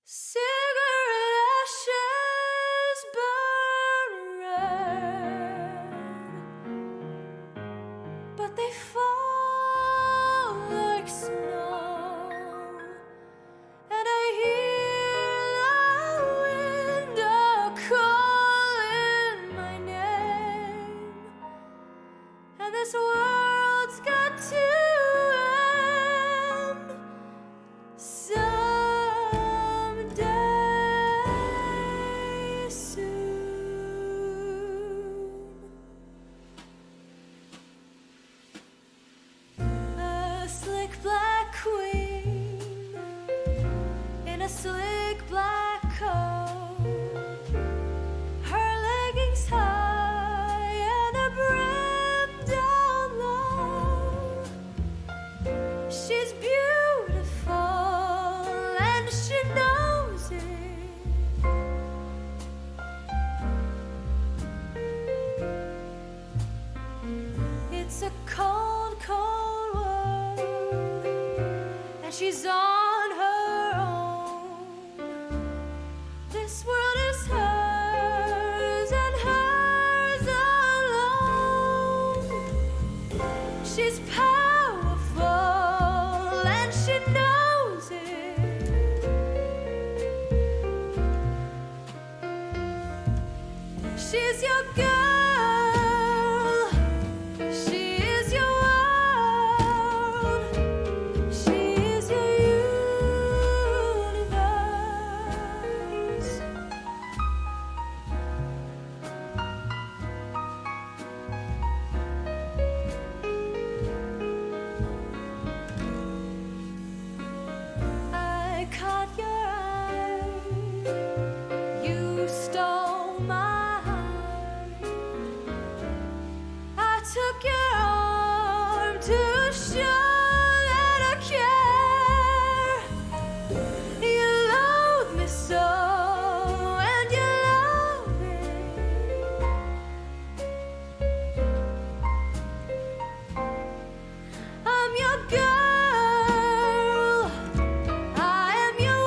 Cigarette ashes burn red, but they fall like snow, and I hear the wind calling my name, and this world's got to end someday soon. A slick black queen in a slick black coat, her leggings high and her brim down low. She's beautiful and she knows it. It's a cold, cold world, and she's on her own. This world is hers and hers alone. She's powerful and she knows it. She's your girl, she is your world, she is your universe. I caught your eye, you stole my heart. I took your arm to show that I care. You loathe me so, and you love me. I'm your girl, I am your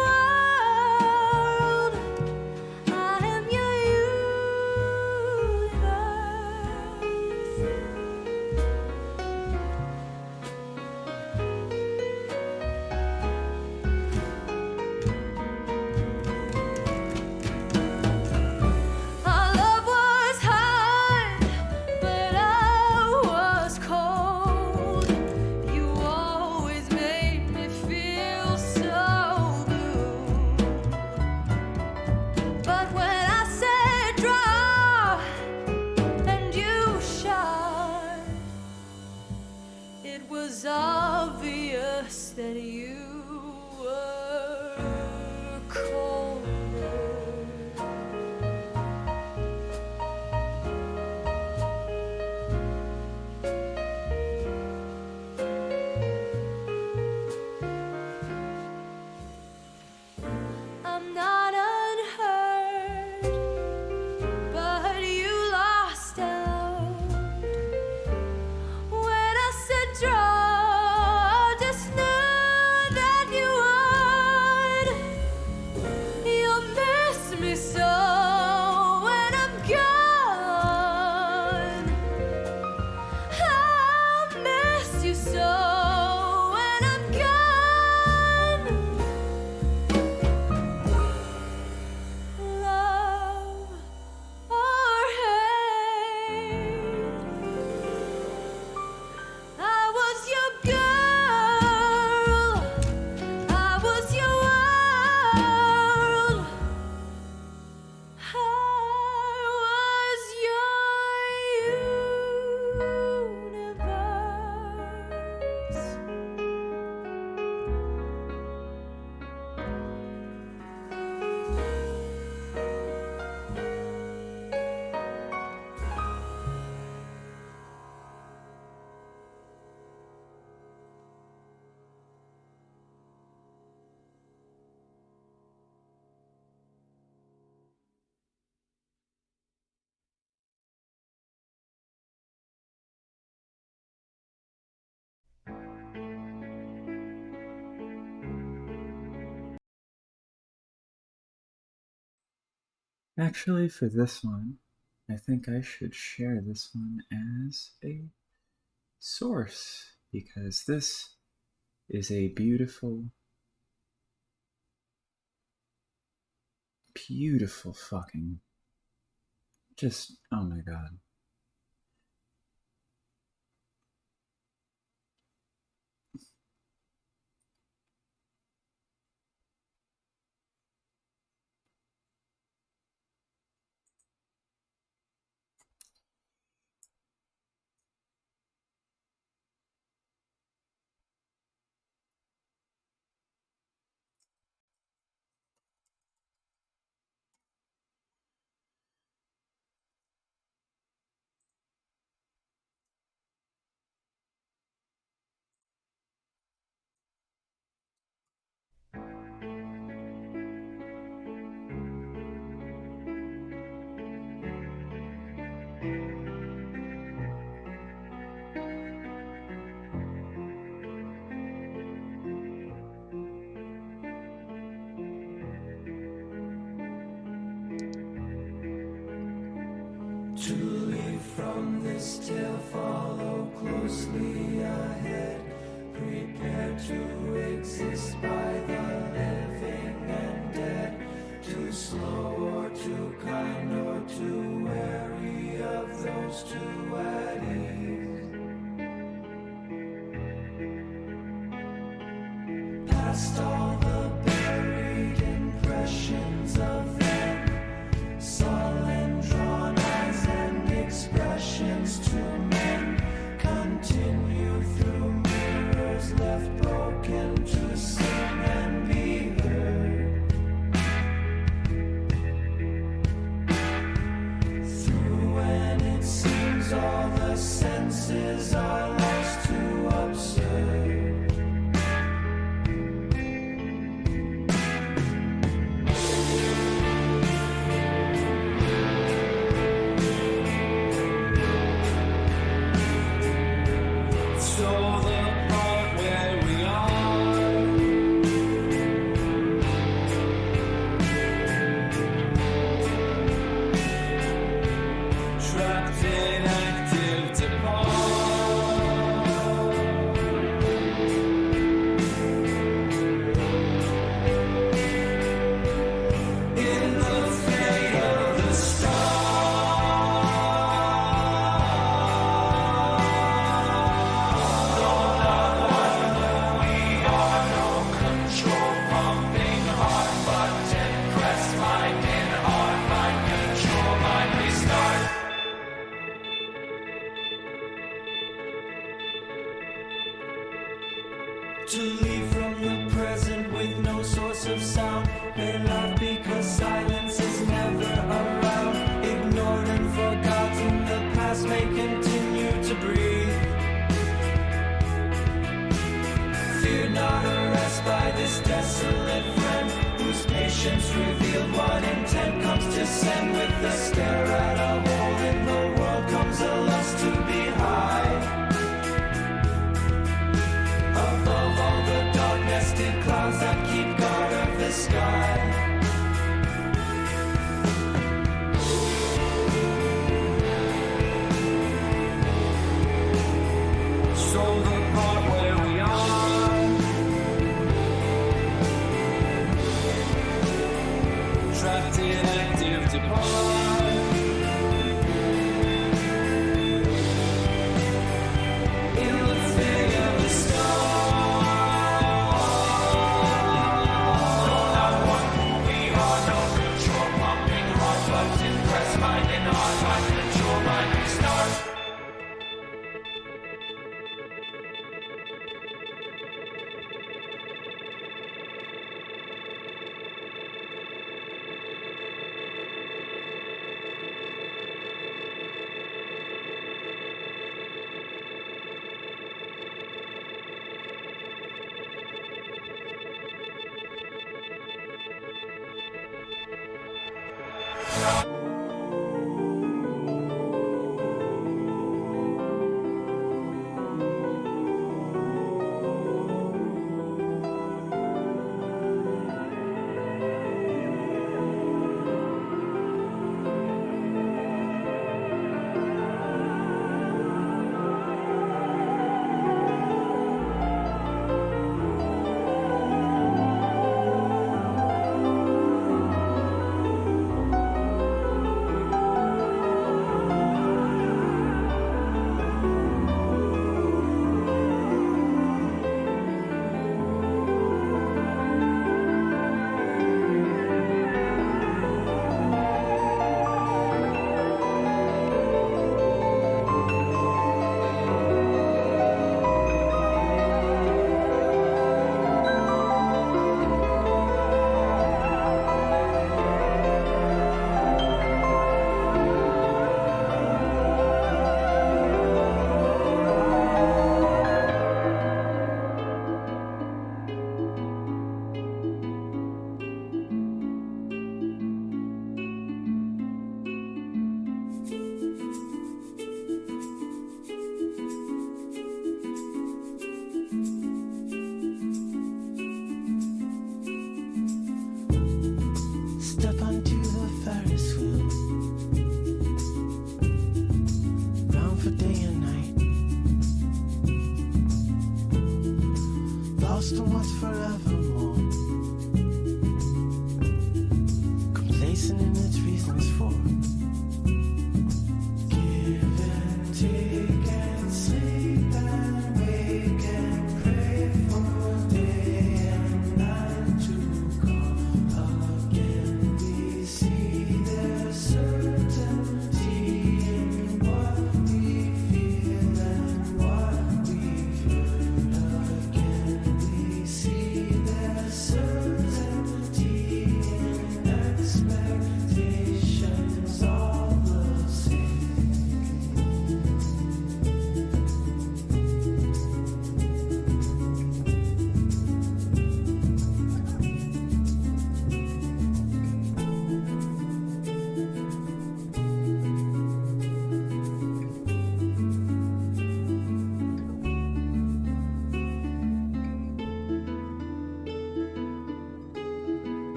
Actually, for this one, I think I should share this one as a source because this is a beautiful, beautiful fucking. Just, oh my god. To leave from this tale, follow closely ahead. Prepare to exist by the living and dead. Too slow or too kind or too wary of those two at ease. Past all the buried impressions of them, sullen drawn eyes and expressions to men, continue through mirrors left broken to sing and be heard. Through when it seems all the senses are lost to observe. To leave from the present with no source of sound. They laugh because silence is never around. Ignored and forgotten, the past may continue to breathe. Fear not arrest by this desolate friend, whose patience revealed what intent comes to send. With a stare at a hole in the world comes a lust to be high. Above all the dark nested clouds that keep guard of the sky. So the part where we are, trapped in active depart. In the thing of the star.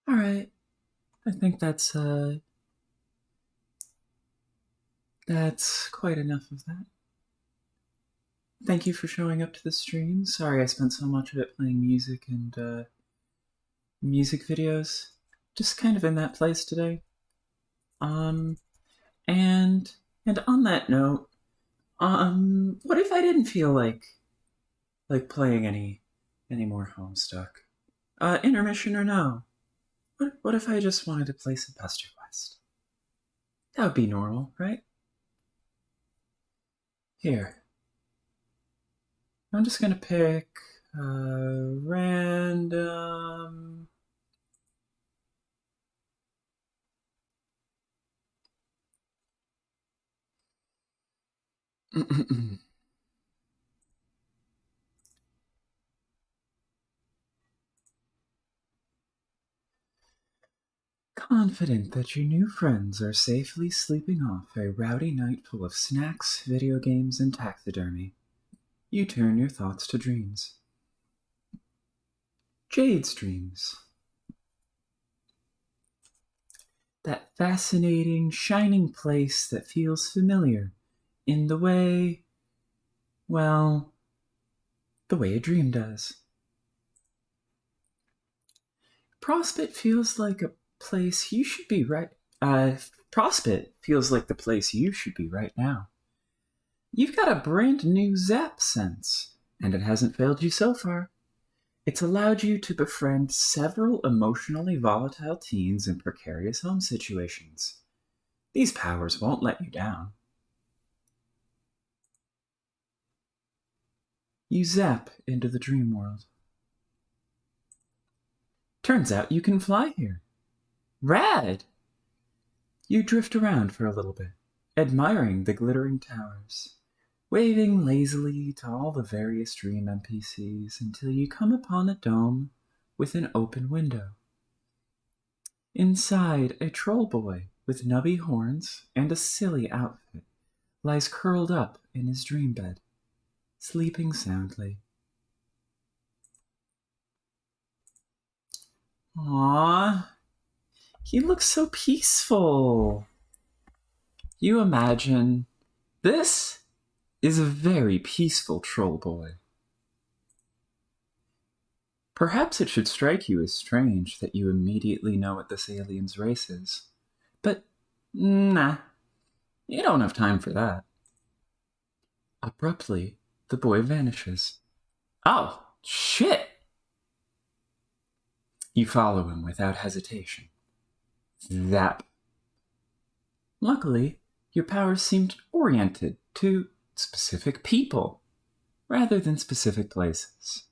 Alright. I think that's quite enough of that. Thank you for showing up to the stream. Sorry I spent so much of it playing music and music videos. Just kind of in that place today. And on that note, what if I didn't feel like playing any more Homestuck? Intermission or no? What if I just wanted to play some Pesterquest? That would be normal, right? Here. I'm just gonna pick random. Confident that your new friends are safely sleeping off a rowdy night full of snacks, video games, and taxidermy, you turn your thoughts to dreams. Jade's dreams. That fascinating, shining place that feels familiar in the way, well, the way a dream does. Prospect feels like a place you should be right. Prospect feels like the place you should be right now. You've got a brand new Zap sense, and it hasn't failed you so far. It's allowed you to befriend several emotionally volatile teens in precarious home situations. These powers won't let you down. You zap into the dream world. Turns out you can fly here. Rad! You drift around for a little bit, admiring the glittering towers, waving lazily to all the various dream NPCs until you come upon a dome with an open window. Inside, a troll boy with nubby horns and a silly outfit lies curled up in his dream bed, sleeping soundly. Aww, he looks so peaceful. You imagine this is a very peaceful troll boy. Perhaps it should strike you as strange that you immediately know what this alien's race is. But, nah, you don't have time for that. Abruptly, the boy vanishes. Oh, shit! You follow him without hesitation. Zap. Luckily, your powers seemed oriented to specific people, rather than specific places.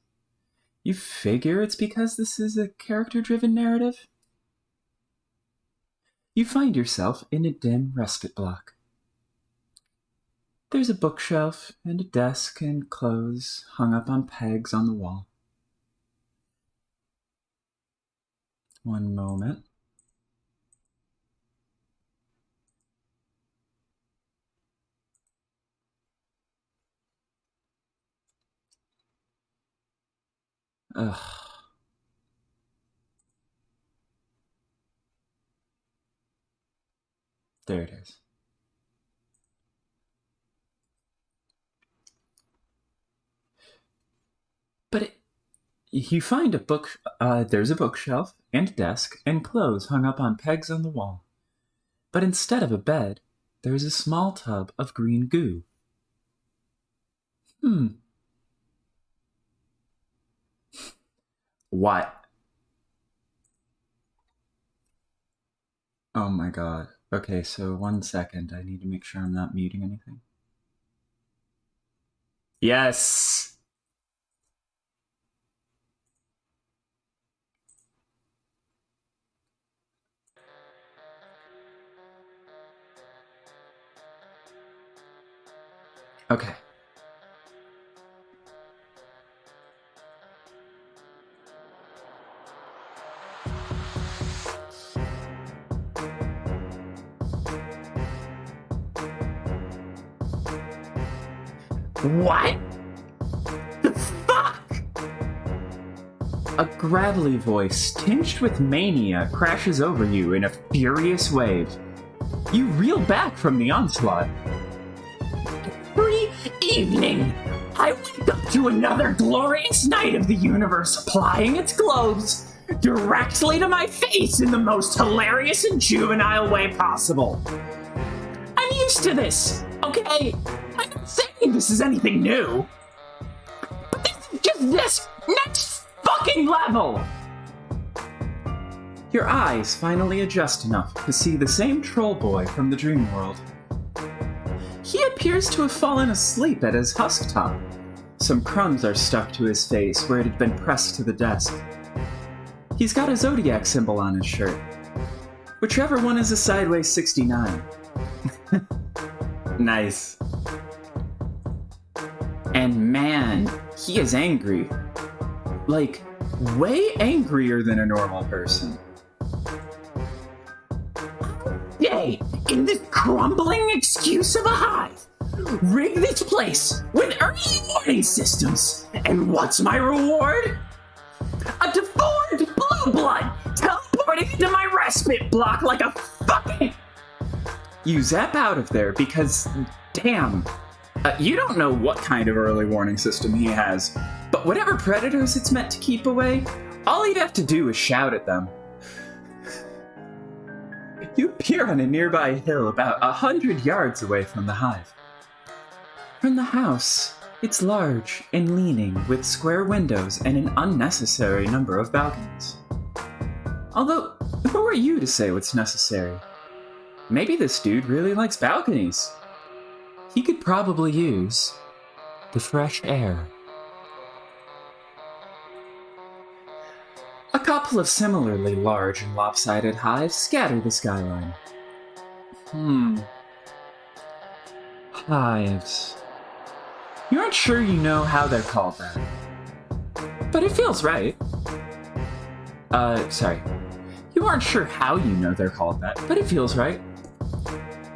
You figure it's because this is a character-driven narrative? You find yourself in a dim respite block. There's a bookshelf and a desk and clothes hung up on pegs on the wall. One moment. Ugh. There it is. But you find a book. There's a bookshelf and desk and clothes hung up on pegs on the wall. But instead of a bed, there is a small tub of green goo. What? Oh my god. Okay, so 1 second. I need to make sure I'm not muting anything. Yes! Okay. What? The fuck? A gravelly voice, tinged with mania, crashes over you in a furious wave. You reel back from the onslaught. Every evening, I wake up to another glorious night of the universe applying its globes directly to my face in the most hilarious and juvenile way possible. I'm used to this, okay? I'm not saying this is anything new. But this is just this next fucking level! Your eyes finally adjust enough to see the same troll boy from the dream world. He appears to have fallen asleep at his husk top. Some crumbs are stuck to his face where it had been pressed to the desk. He's got a zodiac symbol on his shirt. Whichever one is a sideways 69. Nice. And man, he is angry. Like, way angrier than a normal person. Yay! In this crumbling excuse of a hive, rig this place with early warning systems. And what's my reward? A deformed blue blood teleporting into my respite block like a fucking... You zap out of there because, damn, you don't know what kind of early warning system he has, but whatever predators it's meant to keep away, all you'd have to do is shout at them. You appear on a nearby hill about 100 yards away from the hive. From the house, it's large and leaning with square windows and an unnecessary number of balconies. Although, who are you to say what's necessary? Maybe this dude really likes balconies. He could probably use the fresh air. A couple of similarly large and lopsided hives scatter the skyline. Hives. You aren't sure you know how they're called that. But it feels right. Sorry. You aren't sure how you know they're called that, but it feels right.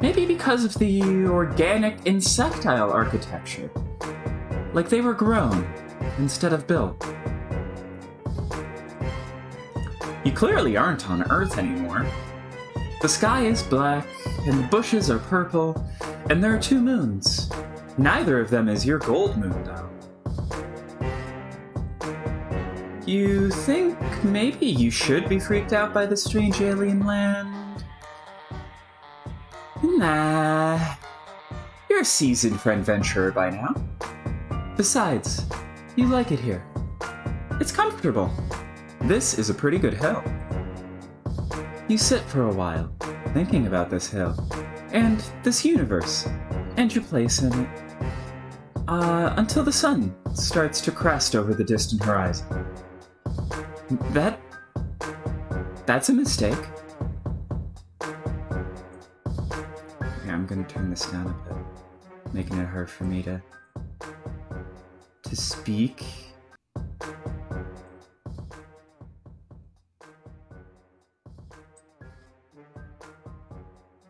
Maybe because of the organic insectile architecture. Like they were grown instead of built. You clearly aren't on Earth anymore. The sky is black, and the bushes are purple, and there are 2 moons. Neither of them is your gold moon, though. You think maybe you should be freaked out by the strange alien land? Nah. You're a seasoned friend venturer by now. Besides, you like it here. It's comfortable. This is a pretty good hill. You sit for a while, thinking about this hill, and this universe, and your place in it, until the sun starts to crest over the distant horizon. That's a mistake. Okay, I'm gonna turn this down a bit, making it hard for me to speak.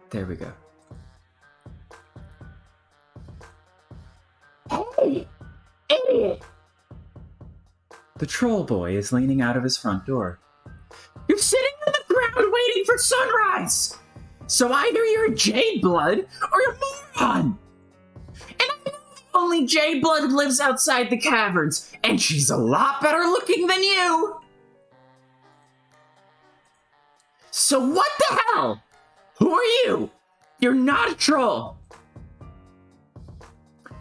There we go. Hey! Idiot! The troll boy is leaning out of his front door. You're sitting on the ground waiting for sunrise! So either you're a jade blood or a moron! And I know the only jade blood lives outside the caverns, and she's a lot better looking than you! So what the hell? Who are you? You're not a troll!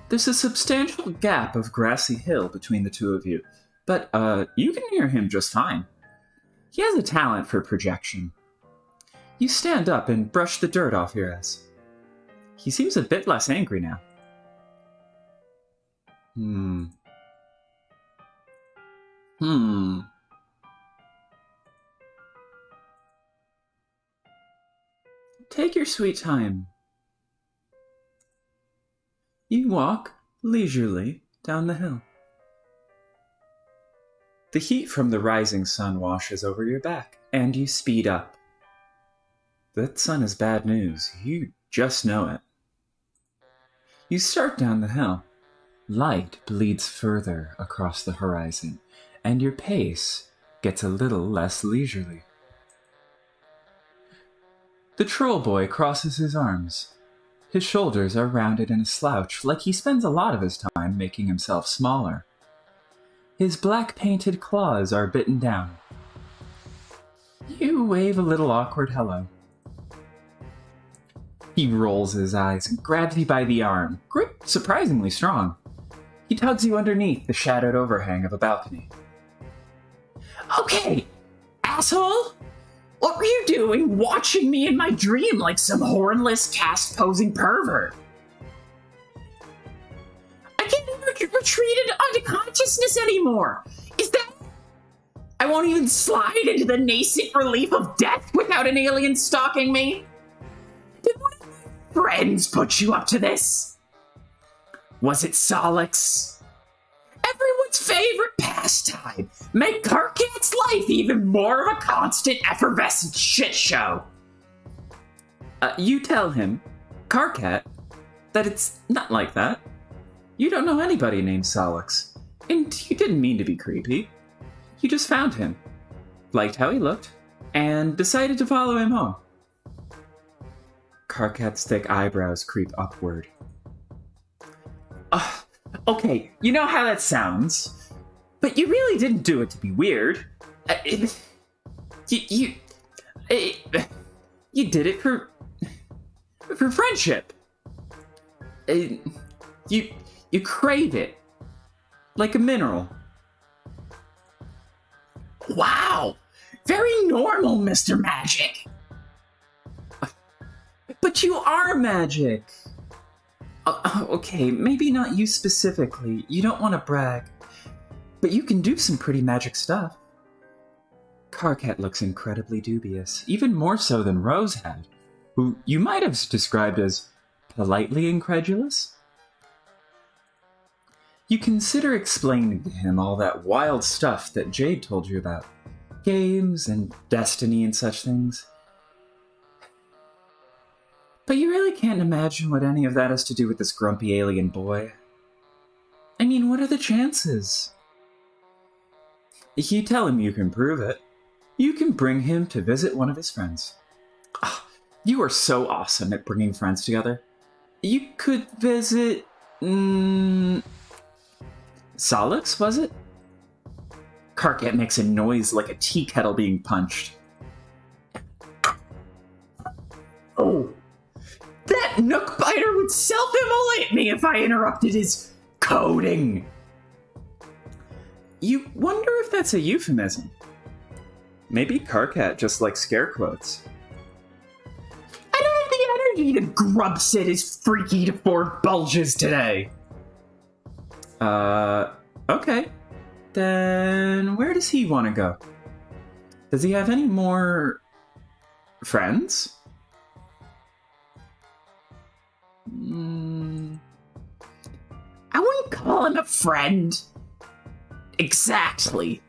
There's a substantial gap of grassy hill between the two of you, but you can hear him just fine. He has a talent for projection. You stand up and brush the dirt off your ass. He seems a bit less angry now. Take your sweet time. You walk leisurely down the hill. The heat from the rising sun washes over your back, and you speed up. That sun is bad news. You just know it. You start down the hill. Light bleeds further across the horizon, and your pace gets a little less leisurely. The troll boy crosses his arms. His shoulders are rounded in a slouch, like he spends a lot of his time making himself smaller. His black painted claws are bitten down. You wave a little awkward hello. He rolls his eyes and grabs you by the arm, grip surprisingly strong. He tugs you underneath the shadowed overhang of a balcony. Okay, asshole! What were you doing watching me in my dream like some hornless cast-posing pervert? I can't even retreat into consciousness anymore! Is that... I won't even slide into the nascent relief of death without an alien stalking me? Did one of my friends put you up to this? Was it Solix? Everyone's favorite pastime. Make KARKAT's life even more of a constant, effervescent shit show. You tell him, KARKAT, that it's not like that. You don't know anybody named Solix. And you didn't mean to be creepy. You just found him, liked how he looked, and decided to follow him home. KARKAT's thick eyebrows creep upward. Okay, you know how that sounds, but you really didn't do it to be weird. You did it for friendship. You crave it, like a mineral. Wow, very normal, Mr. Magic. But you are magic. Okay, maybe not you specifically. You don't want to brag. But you can do some pretty magic stuff. KARKAT looks incredibly dubious, even more so than Rose had, who you might have described as politely incredulous. You consider explaining to him all that wild stuff that Jade told you about. Games and destiny and such things. But you really can't imagine what any of that has to do with this grumpy alien boy. I mean, what are the chances? If you tell him you can prove it, you can bring him to visit one of his friends. Oh, you are so awesome at bringing friends together. You could visit... Solix, was it? KARKAT makes a noise like a tea kettle being punched. Oh, that Nookbiter would self-immolate me if I interrupted his coding. You wonder if that's a euphemism. Maybe KARKAT just likes scare quotes. I don't have the energy to grub sit his freaky deformed bulges today. Okay. Then where does he want to go? Does he have any more friends? I wouldn't call him a friend. Exactly.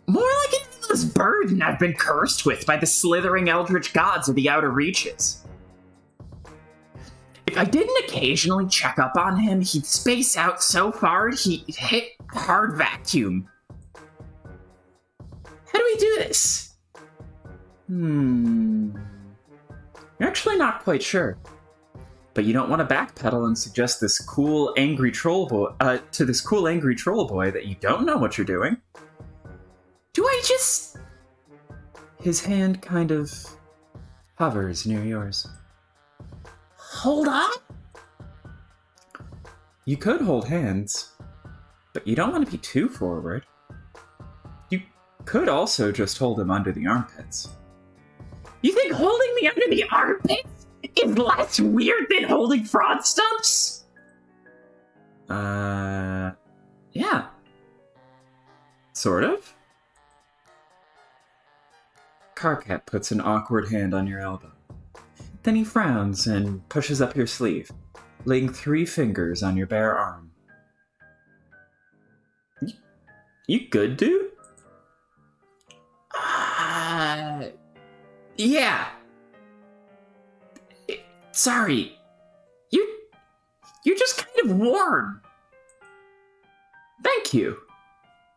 More like an endless burden I've been cursed with by the slithering eldritch gods of the outer reaches. If I didn't occasionally check up on him, he'd space out so far he'd hit hard vacuum. How do we do this? You're actually not quite sure. But you don't want to backpedal and suggest this cool, angry troll boy to this cool, angry troll boy that you don't know what you're doing. Do I just... His hand kind of hovers near yours. Hold on? You could hold hands, but you don't want to be too forward. You could also just hold him under the armpits. You think holding me under the armpits is less weird than holding fraud stumps? Yeah. Sort of. KARKAT puts an awkward hand on your elbow. Then he frowns and pushes up your sleeve, laying 3 fingers on your bare arm. You good, dude? Yeah. Sorry. You're just kind of warm. Thank you.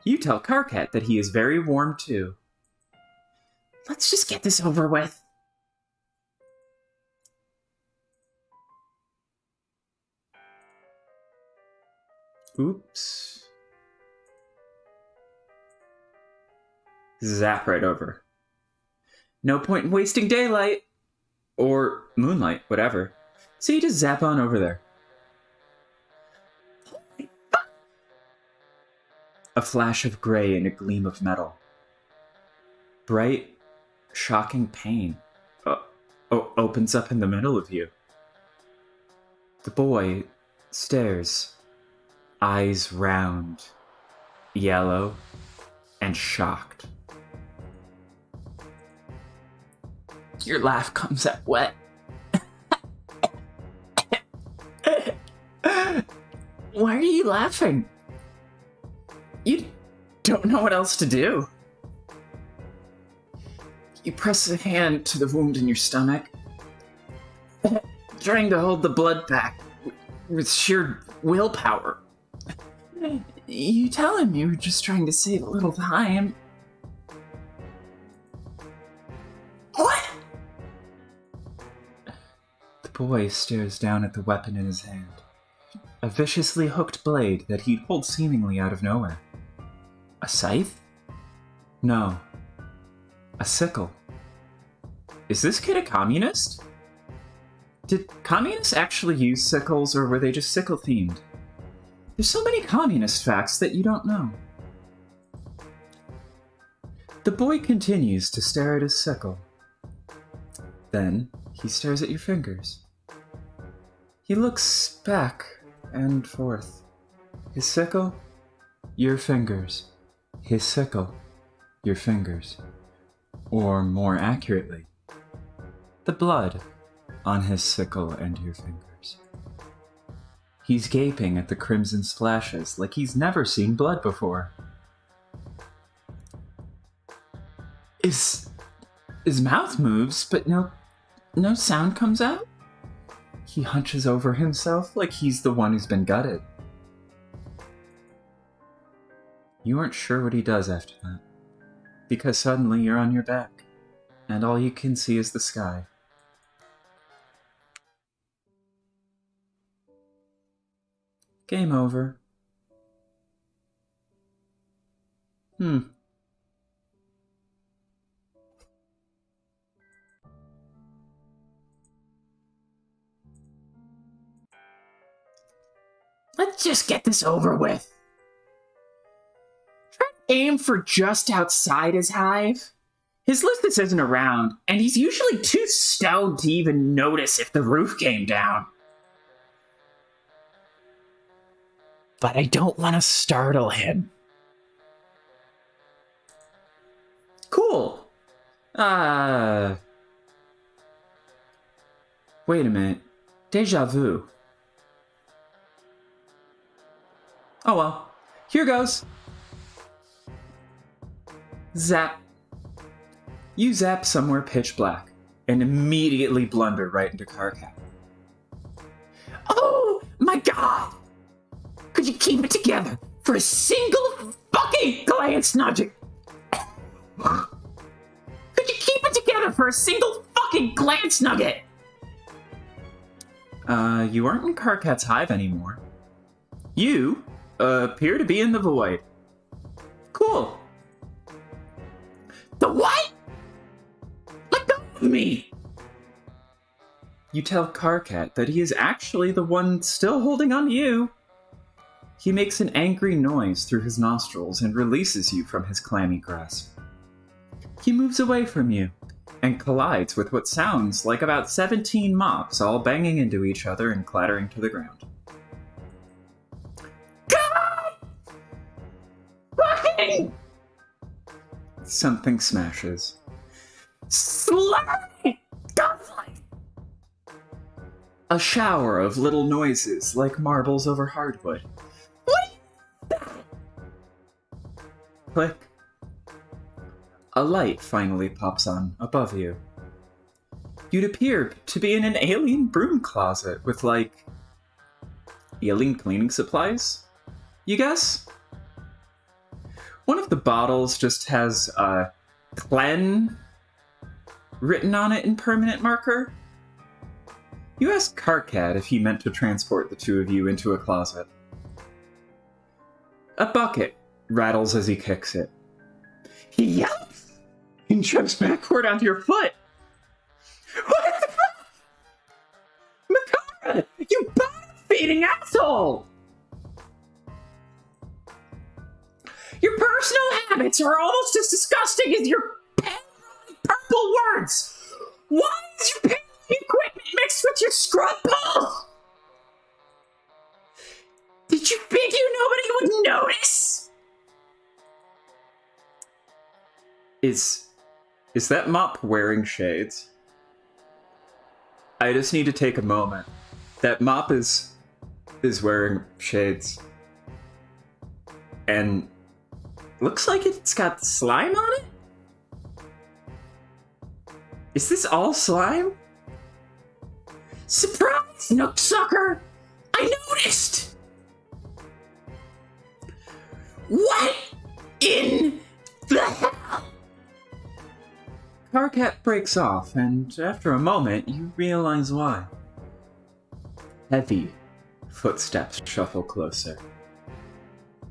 You tell KARKAT that he is very warm too. Let's just get this over with. Oops. Zap right over. No point in wasting daylight. Or moonlight, whatever. So you just zap on over there. A flash of gray and a gleam of metal. Bright, shocking pain opens up in the middle of you. The boy stares, eyes round, yellow, and shocked. Your laugh comes out wet. Why are you laughing? You don't know what else to do. You press a hand to the wound in your stomach, trying to hold the blood back with sheer willpower. You tell him you were just trying to save a little time. What? The boy stares down at the weapon in his hand. A viciously hooked blade that he'd pulled seemingly out of nowhere. A scythe? No. A sickle. Is this kid a communist? Did communists actually use sickles, or were they just sickle-themed? There's so many communist facts that you don't know. The boy continues to stare at his sickle. Then, he stares at your fingers. He looks back and forth. His sickle, your fingers. His sickle, your fingers. Or more accurately, the blood on his sickle and your fingers. He's gaping at the crimson splashes like he's never seen blood before. His mouth moves, but no sound comes out. He hunches over himself like he's the one who's been gutted. You aren't sure what he does after that, because suddenly you're on your back, and all you can see is the sky. Game over. Let's just get this over with. Try to aim for just outside his hive. His listus isn't around, and he's usually too stoned to even notice if the roof came down. But I don't want to startle him. Cool. Wait a minute. Deja vu. Oh well. Here goes. Zap. You zap somewhere pitch black and immediately blunder right into KARKAT. Oh my god! Could you keep it together for a single fucking glance nugget? Could you keep it together for a single fucking glance nugget? You aren't in KARKAT's hive anymore. You appear to be in the void. Cool. The what? Let go of me! You tell KARKAT that he is actually the one still holding on to you. He makes an angry noise through his nostrils and releases you from his clammy grasp. He moves away from you and collides with what sounds like about 17 mops all banging into each other and clattering to the ground. God! Fucking! Something smashes. Slay! Godly! A shower of little noises like marbles over hardwood. Click. A light finally pops on above you. You'd appear to be in an alien broom closet with, like, alien cleaning supplies? You guess? One of the bottles just has Clen written on it in permanent marker. You ask KARKAT if he meant to transport the two of you into a closet. A bucket rattles as he kicks it. He yelps and jumps backward onto your foot. What the fuck? Makara, you bottom-feeding asshole! Your personal habits are almost as disgusting as your purple words! Why is your parenting equipment mixed with your scrub balls? Did you figure nobody would notice? Is that mop wearing shades? I just need to take a moment. That mop is wearing shades. And looks like it's got slime on it? Is this all slime? Surprise, Nooksucker! I noticed! What in the hell? KARKAT breaks off, and after a moment, you realize why. Heavy footsteps shuffle closer.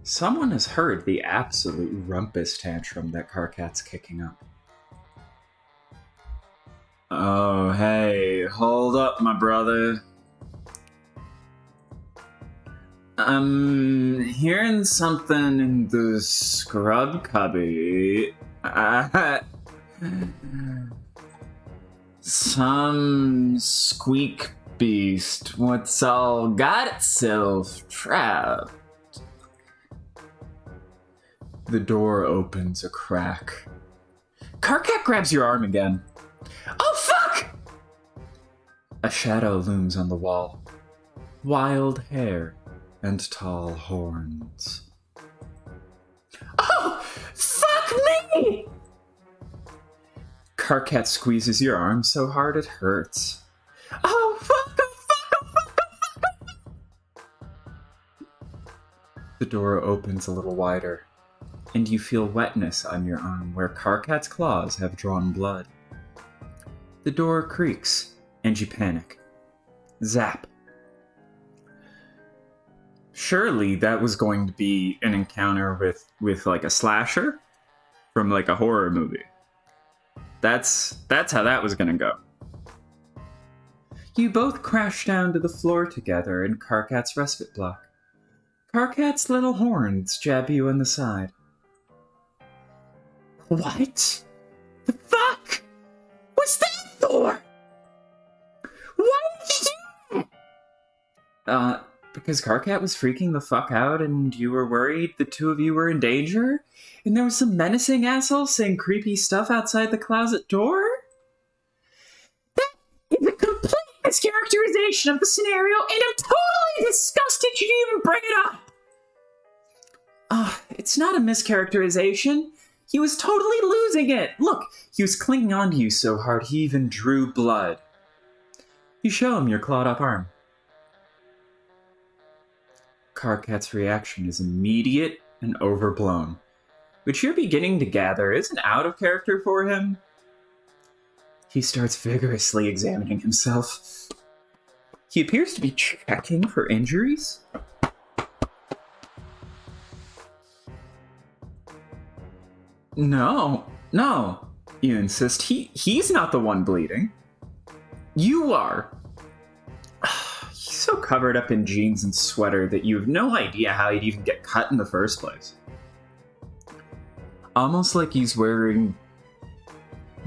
Someone has heard the absolute rumpus tantrum that KARKAT's kicking up. Oh, hey, hold up, my brother. I'm hearing something in the scrub cubby. Some squeak beast what's all got itself trapped. The door opens a crack. KARKAT grabs your arm again. Oh, fuck! A shadow looms on the wall. Wild hair and tall horns. Oh, fuck me! KARKAT squeezes your arm so hard it hurts. Oh, fuck! Oh, fuck! Oh, fuck! Oh, fuck! Oh, fuck! The door opens a little wider, and you feel wetness on your arm where KARKAT's claws have drawn blood. The door creaks, and you panic. Zap. Surely that was going to be an encounter with like a slasher from like a horror movie. That's how that was gonna go. You both crash down to the floor together in KARKAT's respite block. KARKAT's little horns jab you in the side. What the fuck was that for? Why did you do that? Because KARKAT was freaking the fuck out and you were worried the two of you were in danger? And there was some menacing asshole saying creepy stuff outside the closet door? That is a complete mischaracterization of the scenario, and I'm totally disgusted you didn't even bring it up! It's not a mischaracterization. He was totally losing it. Look, he was clinging onto you so hard he even drew blood. You show him your clawed up arm. KARKAT's reaction is immediate and overblown, which you're beginning to gather isn't out of character for him. He starts vigorously examining himself. He appears to be checking for injuries. No, you insist. He's not the one bleeding. You are. He's so covered up in jeans and sweater that you have no idea how he'd even get cut in the first place. Almost like he's wearing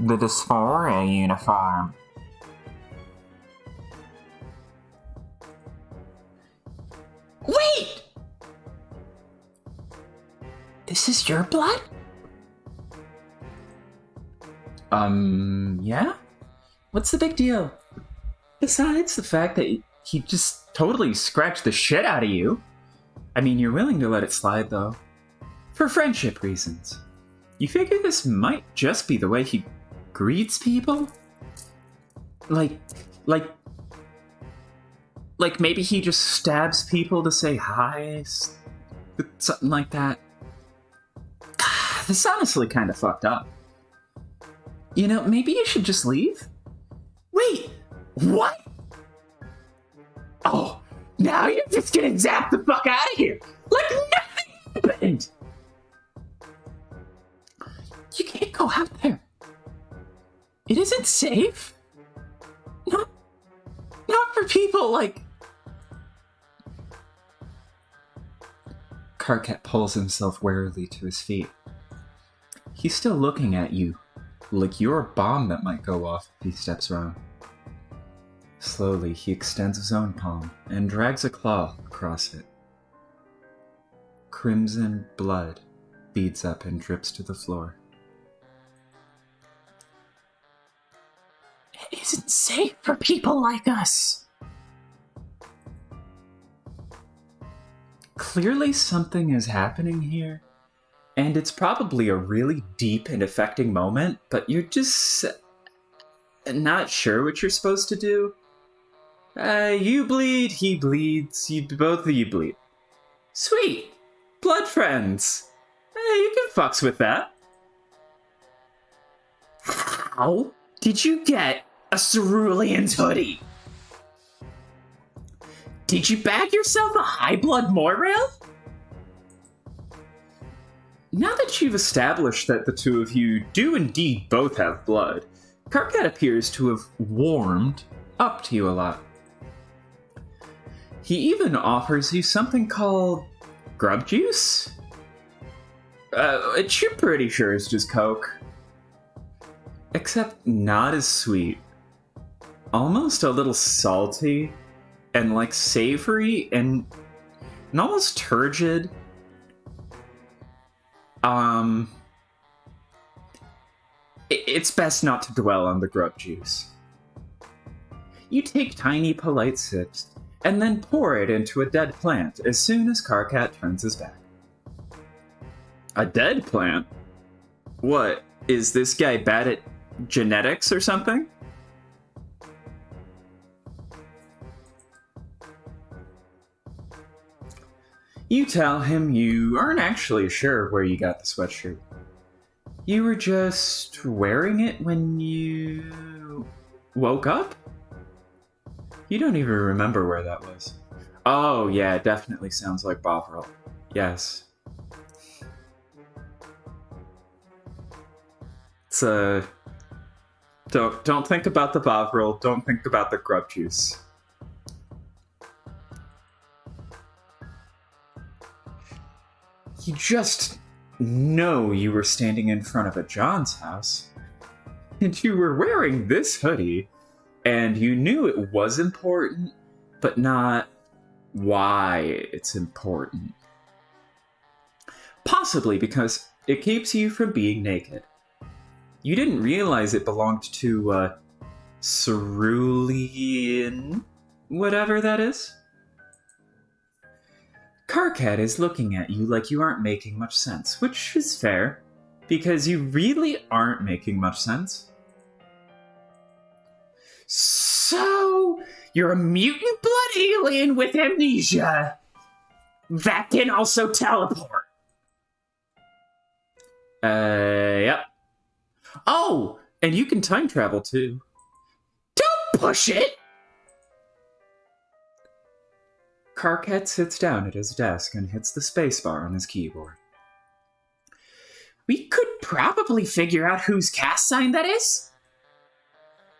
the dysphoria uniform. Wait! This is your blood? Yeah? What's the big deal? Besides the fact that he just totally scratched the shit out of you. I mean, you're willing to let it slide, though. For friendship reasons. You figure this might just be the way he greets people? Like maybe he just stabs people to say hi? Something like that. This is honestly kind of fucked up. You know, maybe you should just leave? Wait, what? Oh, now you're just gonna zap the fuck out of here! Like nothing happened! You can't go out there. It isn't safe. Not for people like... KARKAT pulls himself warily to his feet. He's still looking at you, like you're a bomb that might go off if he steps wrong. Slowly, he extends his own palm and drags a claw across it. Crimson blood beads up and drips to the floor. It isn't safe for people like us. Clearly something is happening here, and it's probably a really deep and affecting moment, but you're just not sure what you're supposed to do. You bleed, he bleeds, both of you bleed. Sweet! Blood friends! You can fucks with that. How did you get a cerulean's hoodie? Did you bag yourself a high blood Moirail? Now that you've established that the two of you do indeed both have blood, KARKAT appears to have warmed up to you a lot. He even offers you something called grub juice? Which you're pretty sure is just Coke. Except not as sweet. Almost a little salty, and like savory, and almost turgid. It's best not to dwell on the grub juice. You take tiny, polite sips, and then pour it into a dead plant as soon as KARKAT turns his back. A dead plant? What, is this guy bad at genetics or something? You tell him you aren't actually sure where you got the sweatshirt. You were just wearing it when you woke up? You don't even remember where that was. Oh yeah, it definitely sounds like Bovril. Yes. It's don't think about the Bovril, don't think about the grub juice. You just know you were standing in front of a John's house, and you were wearing this hoodie, and you knew it was important, but not why it's important. Possibly because it keeps you from being naked. You didn't realize it belonged to, cerulean... whatever that is? KARKAT is looking at you like you aren't making much sense, which is fair, because you really aren't making much sense. So, you're a mutant blood alien with amnesia that can also teleport. Yep. Oh, and you can time travel too. Don't push it! KARKAT sits down at his desk and hits the spacebar on his keyboard. We could probably figure out whose cast sign that is.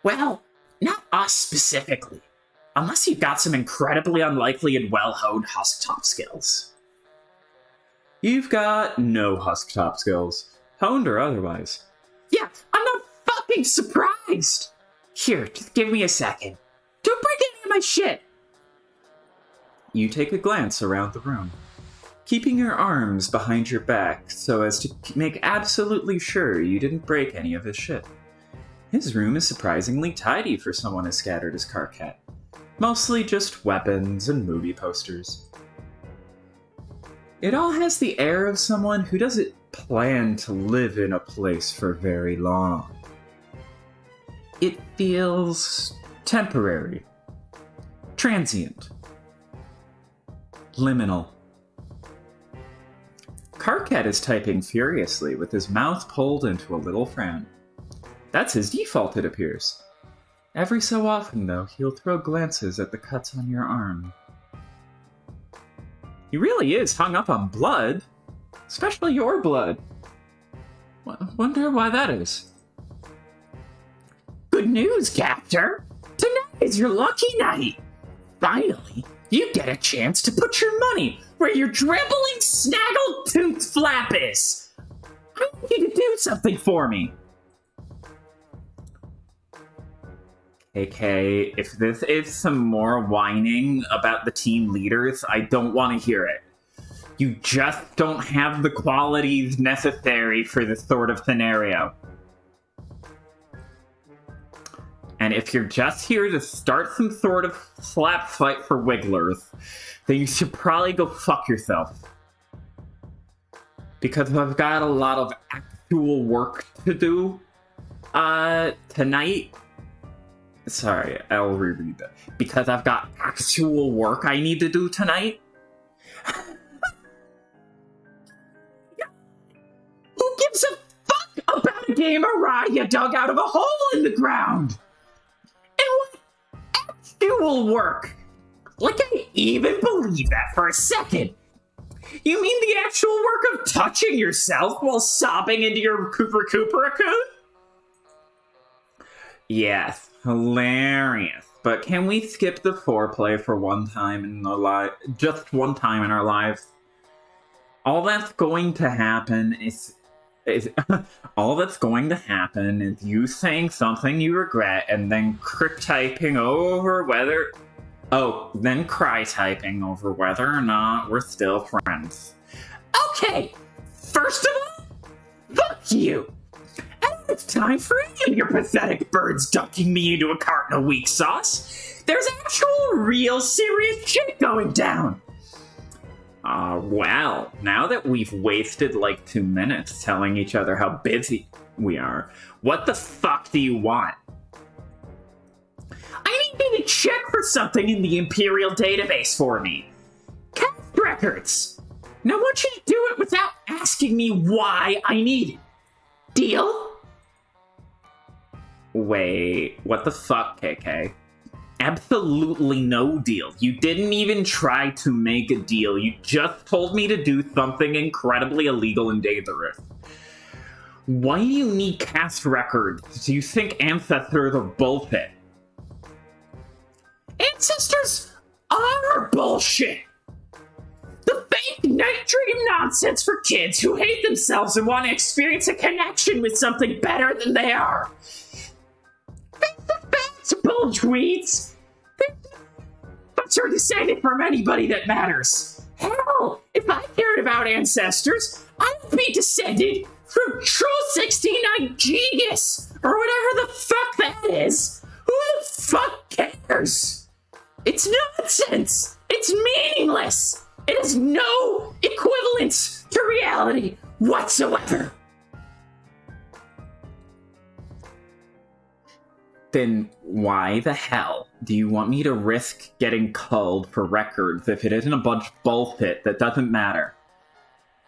Well, not us specifically. Unless you've got some incredibly unlikely and well-honed Husktop skills. You've got no Husktop skills, honed or otherwise. Yeah, I'm not fucking surprised! Here, just give me a second. Don't break any of my shit! You take a glance around the room, keeping your arms behind your back so as to make absolutely sure you didn't break any of his shit. His room is surprisingly tidy for someone as scattered as KARKAT. Mostly just weapons and movie posters. It all has the air of someone who doesn't plan to live in a place for very long. It feels temporary, transient, liminal. KARKAT is typing furiously with his mouth pulled into a little frown. That's his default, it appears. Every so often, though, he'll throw glances at the cuts on your arm. He really is hung up on blood, especially your blood. Wonder why that is. Good news, Captor! Tonight is your lucky night! Finally, you get a chance to put your money where your dribbling snaggle-toothed flap is! I need you to do something for me! KK, if this is some more whining about the team leaders, I don't want to hear it. You just don't have the qualities necessary for this sort of scenario. And if you're just here to start some sort of slap fight for wigglers, then you should probably go fuck yourself. Because I've got a lot of actual work to do tonight. Sorry, I'll reread that. Because I've got actual work I need to do tonight. Who gives a fuck about a game of rye you dug out of a hole in the ground? And what actual work? Like I even believe that for a second. You mean the actual work of touching yourself while sobbing into your Cooper-Cooper-a-coon? Yes, hilarious. But can we skip the foreplay for one time in the just one time in our lives? All that's going to happen is all that's going to happen is you saying something you regret and then typing over whether... Oh, then cry typing over whether or not we're still friends. Okay, first of all, fuck you! And it's time for any of your pathetic birds dunking me into a carton of weak sauce. There's actual real serious shit going down. Well, now that we've wasted like 2 minutes telling each other how busy we are, what the fuck do you want? I need you to check for something in the Imperial database for me. Cast records. Now I want you to do it without asking me why I need it. Deal? Wait, what the fuck, KK? Absolutely no deal. You didn't even try to make a deal. You just told me to do something incredibly illegal and dangerous. Why do you need cast records? Do you think ancestors are bullshit? Ancestors are bullshit! The fake night dream nonsense for kids who hate themselves and want to experience a connection with something better than they are. Face bull tweets! But you're descended from anybody that matters. Hell, if I cared about ancestors, I would be descended from Troll 69 Genius, or whatever the fuck that is. Who the fuck cares? It's nonsense! It's meaningless! It has no equivalence to reality whatsoever! Then why the hell do you want me to risk getting culled for records if it isn't a bunch of bullshit that doesn't matter?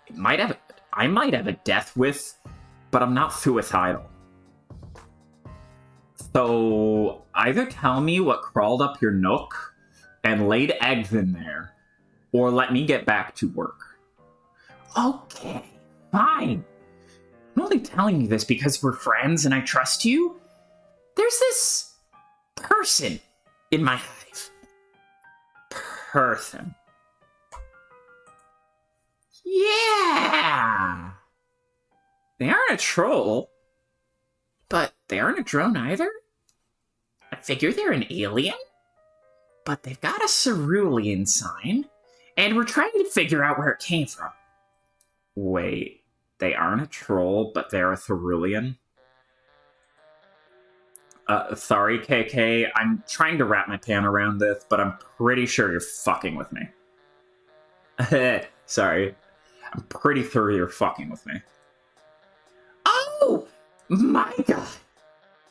I might have a death wish, but I'm not suicidal. So either tell me what crawled up your nook and laid eggs in there, or let me get back to work. Okay, fine. I'm only telling you this because we're friends and I trust you. There's this person in my hive. Person. Yeah! They aren't a troll, but they aren't a drone either. I figure they're an alien, but they've got a cerulean sign, and we're trying to figure out where it came from. Wait, they aren't a troll, but they're a cerulean? Sorry, KK, I'm trying to wrap my pan around this, but I'm pretty sure you're fucking with me. Sorry. I'm pretty sure you're fucking with me. Oh! My god!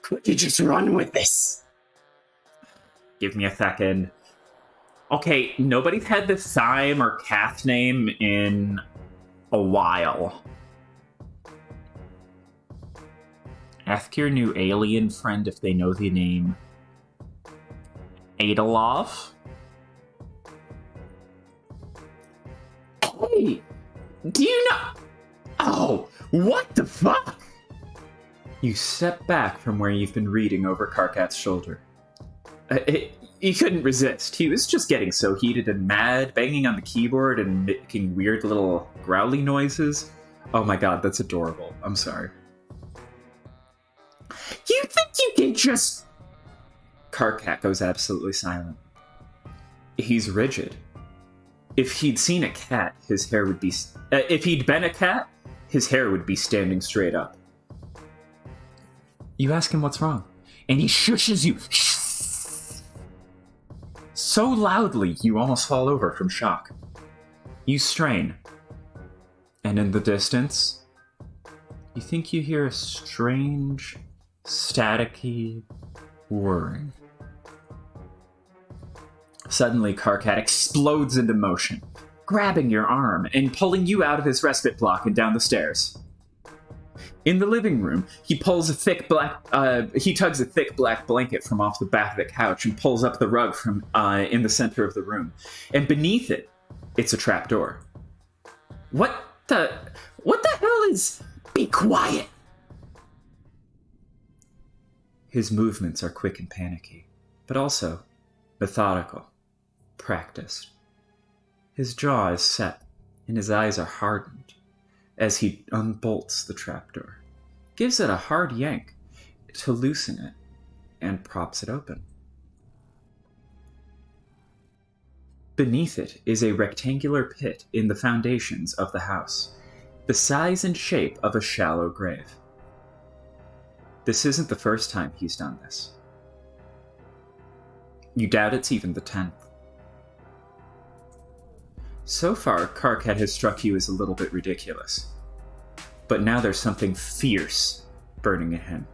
Could you just run with this? Give me a second. Okay, nobody's had this Sime or Cath name in a while. Ask your new alien friend if they know the name Adolov. Hey, do you know? Oh, what the fuck? You step back from where you've been reading over KARKAT's shoulder. He couldn't resist. He was just getting so heated and mad, banging on the keyboard and making weird little growly noises. Oh my god, that's adorable. I'm sorry. You think you can just... KARKAT goes absolutely silent. He's rigid. If he'd seen a cat, his hair would be... if he'd been a cat, his hair would be standing straight up. You ask him what's wrong, and he shushes you so loudly you almost fall over from shock. You strain, and in the distance, you think you hear a strange, staticky whirring. Suddenly, KARKAT explodes into motion, grabbing your arm and pulling you out of his respite block and down the stairs. In the living room, he tugs a thick black blanket from off the back of the couch and pulls up the rug from in the center of the room. And beneath it, it's a trapdoor. What the hell is... Be quiet! His movements are quick and panicky, but also methodical, practiced. His jaw is set, and his eyes are hardened as he unbolts the trapdoor, gives it a hard yank to loosen it, and props it open. Beneath it is a rectangular pit in the foundations of the house, the size and shape of a shallow grave. This isn't the first time he's done this. You doubt it's even the 10th. So far, KARKAT has struck you as a little bit ridiculous. But now there's something fierce burning in him.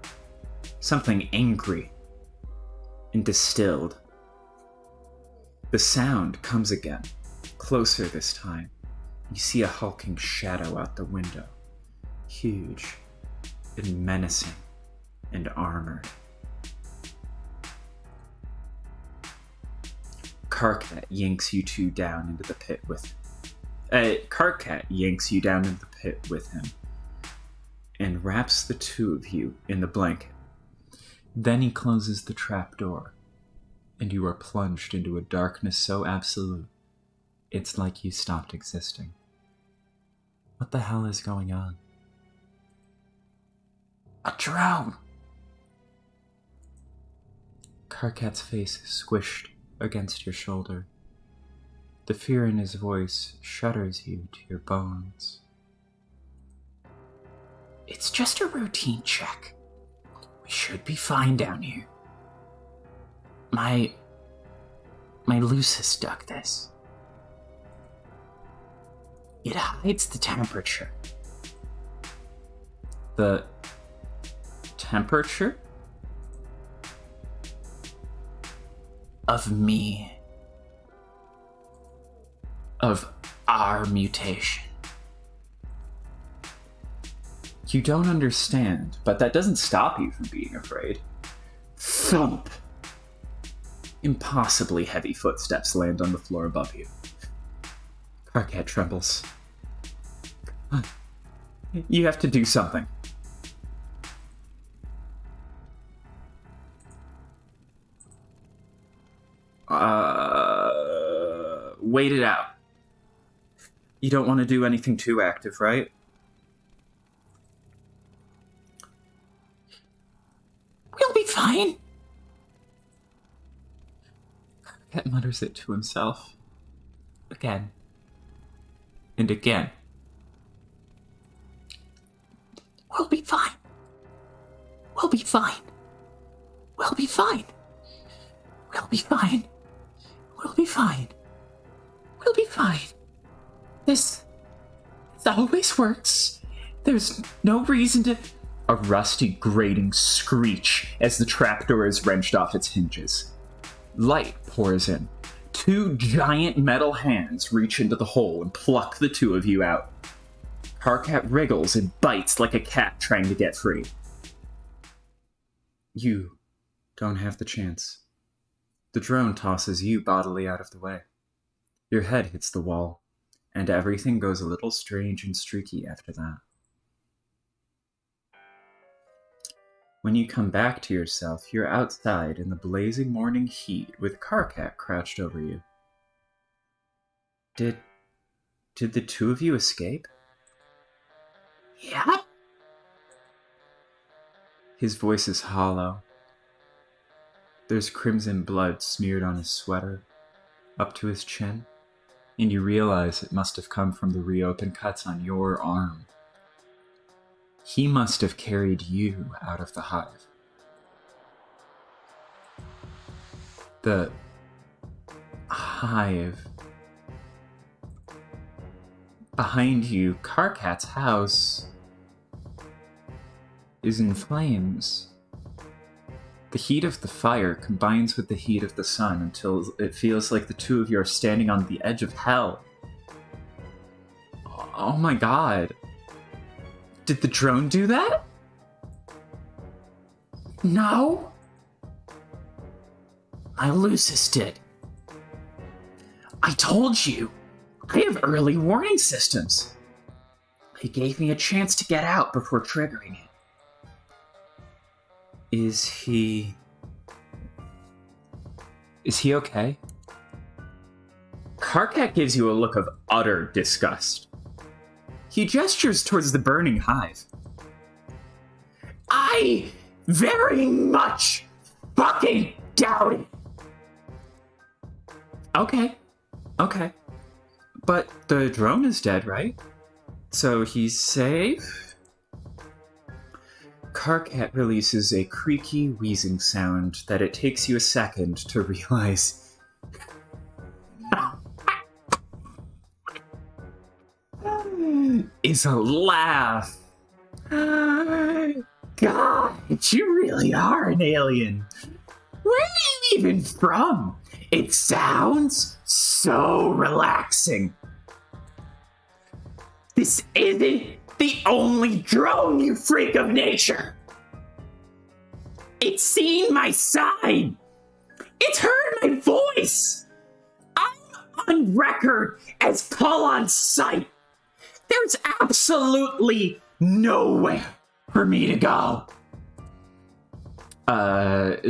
Something angry and distilled. The sound comes again, closer this time. You see a hulking shadow out the window, huge and menacing and armored. KARKAT yanks you two down into the pit with... KARKAT yanks you down into the pit with him and wraps the two of you in the blanket. Then he closes the trap door, and you are plunged into a darkness so absolute, it's like you stopped existing. What the hell is going on? A drone! KARKAT's face is squished against your shoulder. The fear in his voice shudders you to your bones. It's just a routine check. We should be fine down here. My Lucis dug this. It hides the temperature. The temperature? Of me. Of our mutation. You don't understand, but that doesn't stop you from being afraid. Thump! Impossibly heavy footsteps land on the floor above you. KARKAT trembles. You have to do something. Wait it out. You don't want to do anything too active, right? We'll be fine. KARKAT mutters it to himself. Again. And again. We'll be fine. We'll be fine. We'll be fine. We'll be fine. We'll be fine. We'll be fine. This always works. There's no reason to... A rusty, grating screech as the trapdoor is wrenched off its hinges. Light pours in. Two giant metal hands reach into the hole and pluck the two of you out. KARKAT wriggles and bites like a cat trying to get free. You don't have the chance. The drone tosses you bodily out of the way. Your head hits the wall, and everything goes a little strange and streaky after that. When you come back to yourself, you're outside in the blazing morning heat with KARKAT crouched over you. Did the two of you escape? Yeah. His voice is hollow. There's crimson blood smeared on his sweater, up to his chin, and you realize it must have come from the reopened cuts on your arm. He must have carried you out of the hive. The hive. Behind you, KARKAT's house is in flames. The heat of the fire combines with the heat of the sun until it feels like the two of you are standing on the edge of hell. Oh my god. Did the drone do that? No. My Lucis did. I told you. I have early warning systems. He gave me a chance to get out before triggering it. Is he okay? KARKAT gives you a look of utter disgust. He gestures towards the burning hive. I very much fucking doubt it. Okay. But the drone is dead, right? So he's safe? KARKAT releases a creaky, wheezing sound that it takes you a second to realize. Is a laugh. God, you really are an alien. Where are you even from? It sounds so relaxing. This isn't the only drone, you freak of nature. It's seen my side. It's heard my voice. I'm on record as call on sight. There's absolutely nowhere for me to go.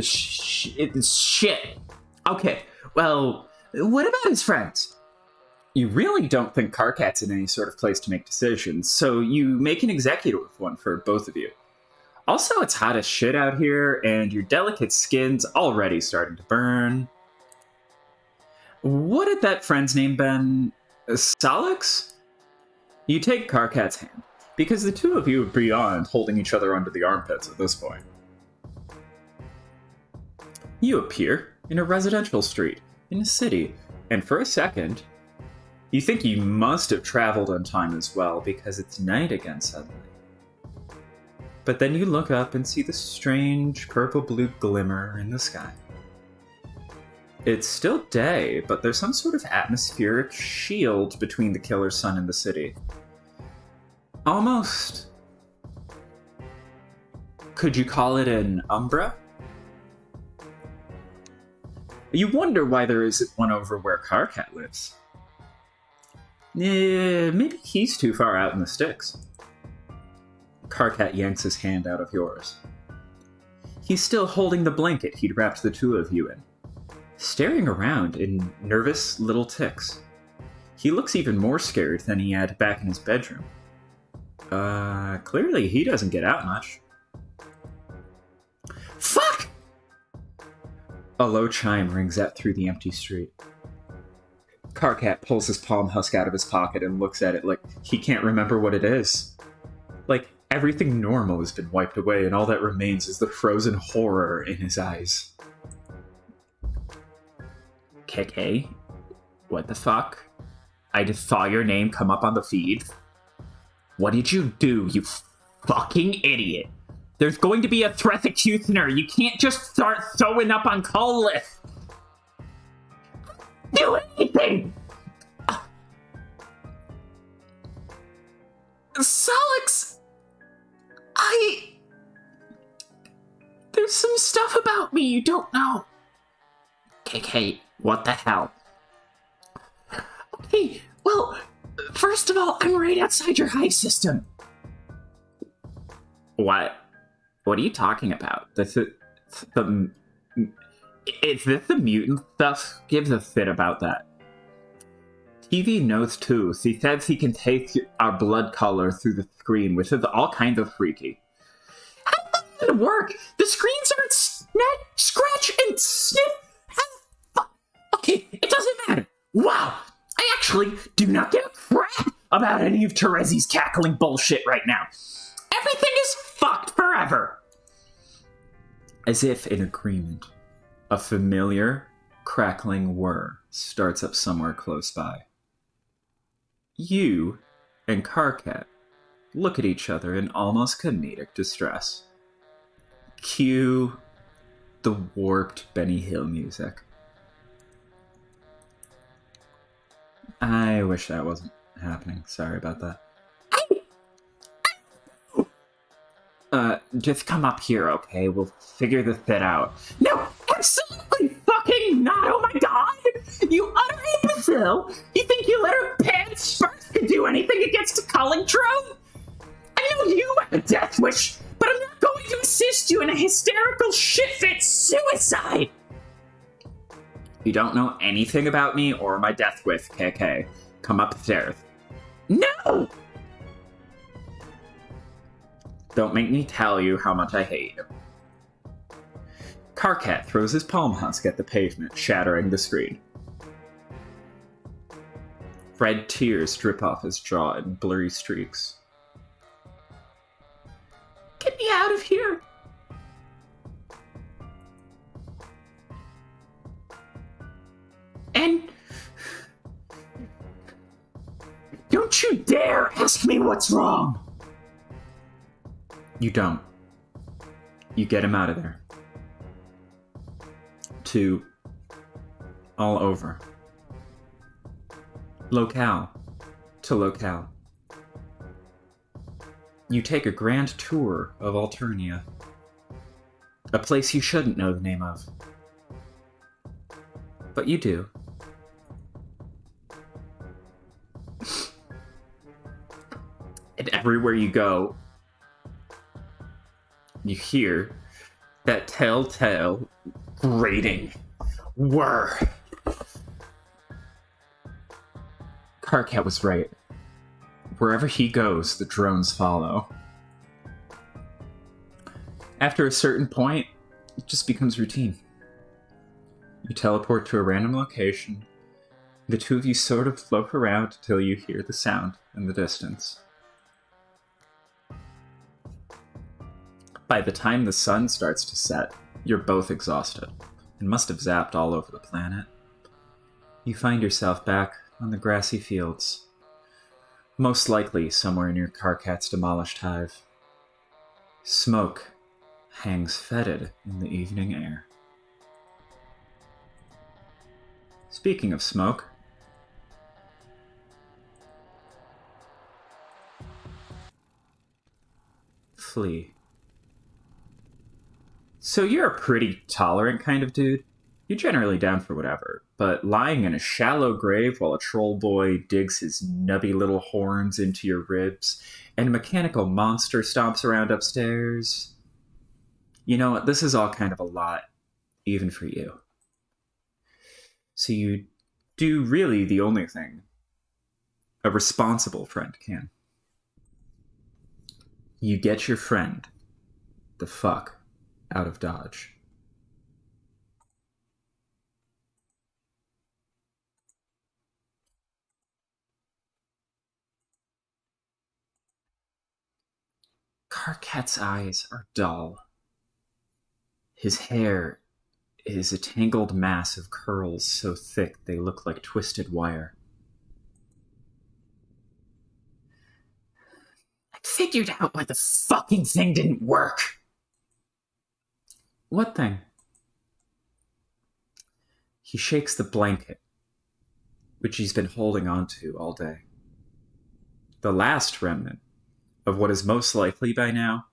Shit. Okay, well, what about his friends? You really don't think KARKAT's in any sort of place to make decisions, so you make an executive one for both of you. Also, it's hot as shit out here, and your delicate skin's already starting to burn. What had that friend's name been? Salix? You take KARKAT's hand, because the two of you are beyond holding each other under the armpits at this point. You appear in a residential street, in a city, and for a second, you think you must have traveled on time as well, because it's night again suddenly. But then you look up and see the strange purple-blue glimmer in the sky. It's still day, but there's some sort of atmospheric shield between the killer sun and the city. Almost... could you call it an umbra? You wonder why there isn't one over where KARKAT lives. Maybe he's too far out in the sticks. KARKAT yanks his hand out of yours. He's still holding the blanket he'd wrapped the two of you in, staring around in nervous little ticks. He looks even more scared than he had back in his bedroom. Clearly he doesn't get out much. Fuck! A low chime rings out through the empty street. KARKAT pulls his palm husk out of his pocket and looks at it like he can't remember what it is. Like everything normal has been wiped away and all that remains is the frozen horror in his eyes. KK? What the fuck? I just saw your name come up on the feed. What did you do, you fucking idiot? There's going to be a threat executioner. You can't just start throwing up on call lists. Do anything! Solix, there's some stuff about me you don't know. KK, what the hell? Okay, well, first of all, I'm right outside your hive system. What? What are you talking about? Is this the mutant stuff? Gives a fit about that. TV knows too. He says he can taste our blood color through the screen, which is all kinds of freaky. How does that work? The screens aren't scratch and sniff. Okay, it doesn't matter. Wow, I actually do not give a crap about any of Terezi's cackling bullshit right now. Everything is fucked forever. As if in agreement, a familiar, crackling whir starts up somewhere close by. You and KARKAT look at each other in almost comedic distress. Cue the warped Benny Hill music. I wish that wasn't happening. Sorry about that. Just come up here, okay? We'll figure this bit out. No, absolutely fucking not! Oh my god! You utter imbecile! You think you let her pants first to do anything against a Collingtrone? I know you have a death wish, but I'm not going to assist you in a hysterical shit-fit suicide! You don't know anything about me or my death wish, KK. Come upstairs. No! Don't make me tell you how much I hate you. KARKAT throws his palm husk at the pavement, shattering the screen. Red tears drip off his jaw in blurry streaks. Get me out of here! And don't you dare ask me what's wrong! You don't. You get him out of there. 2. All over. Locale to locale. You take a grand tour of Alternia. A place you shouldn't know the name of. But you do. And everywhere you go, you hear that telltale grating whir. KARKAT was right. Wherever he goes, the drones follow. After a certain point, it just becomes routine. You teleport to a random location. The two of you sort of float around until you hear the sound in the distance. By the time the sun starts to set, you're both exhausted and must have zapped all over the planet. You find yourself back on the grassy fields, most likely somewhere near KARKAT's demolished hive. Smoke hangs fetid in the evening air. Speaking of smoke, flee. So you're a pretty tolerant kind of dude. You're generally down for whatever, but lying in a shallow grave while a troll boy digs his nubby little horns into your ribs and a mechanical monster stomps around upstairs... You know what, this is all kind of a lot, even for you. So you do really the only thing a responsible friend can. You get your friend the fuck out of Dodge. KARKAT's eyes are dull. His hair is a tangled mass of curls so thick they look like twisted wire. I figured out why the fucking thing didn't work. What thing? He shakes the blanket, which he's been holding onto all day. The last remnant of what is most likely by now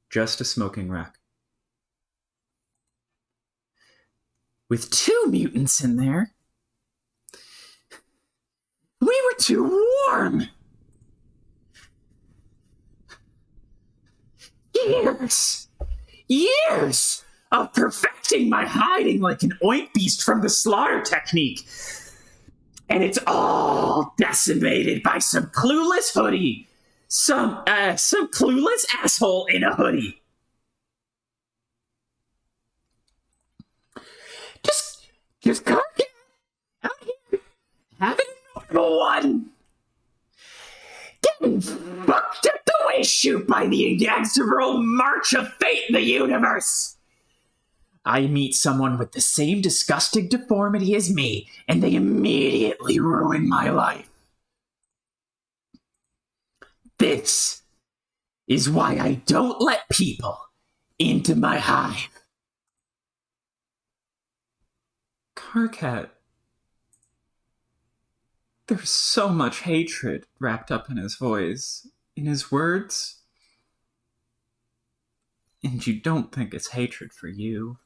just a smoking wreck. With 2 mutants in there, we were too warm. Years of perfecting my hiding like an oink beast from the slaughter technique. And it's all decimated by some clueless hoodie. Some clueless asshole in a hoodie. Just KARKAT out here having a normal one. Getting fucked up the waist shoot by the inexorable march of fate in the universe. I meet someone with the same disgusting deformity as me, and they immediately ruin my life. This is why I don't let people into my hive. KARKAT. There's so much hatred wrapped up in his voice, in his words. And you don't think it's hatred for you.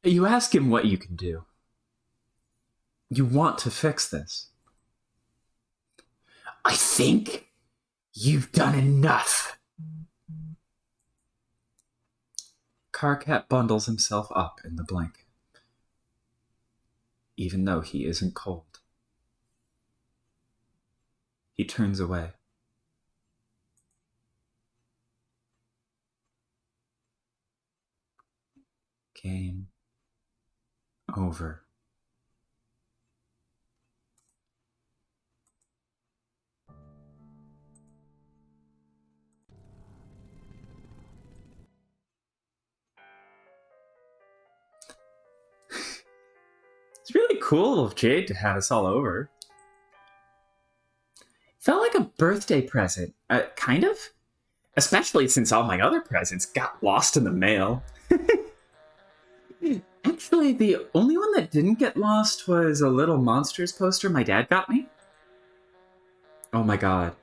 You ask him what you can do. You want to fix this. I think you've done enough. KARKAT bundles himself up in the blanket, even though he isn't cold. He turns away. Game over. It's really cool of Jade to have us all over. Felt like a birthday present, kind of. Especially since all my other presents got lost in the mail. Actually, the only one that didn't get lost was a Little Monsters poster my dad got me. Oh my god.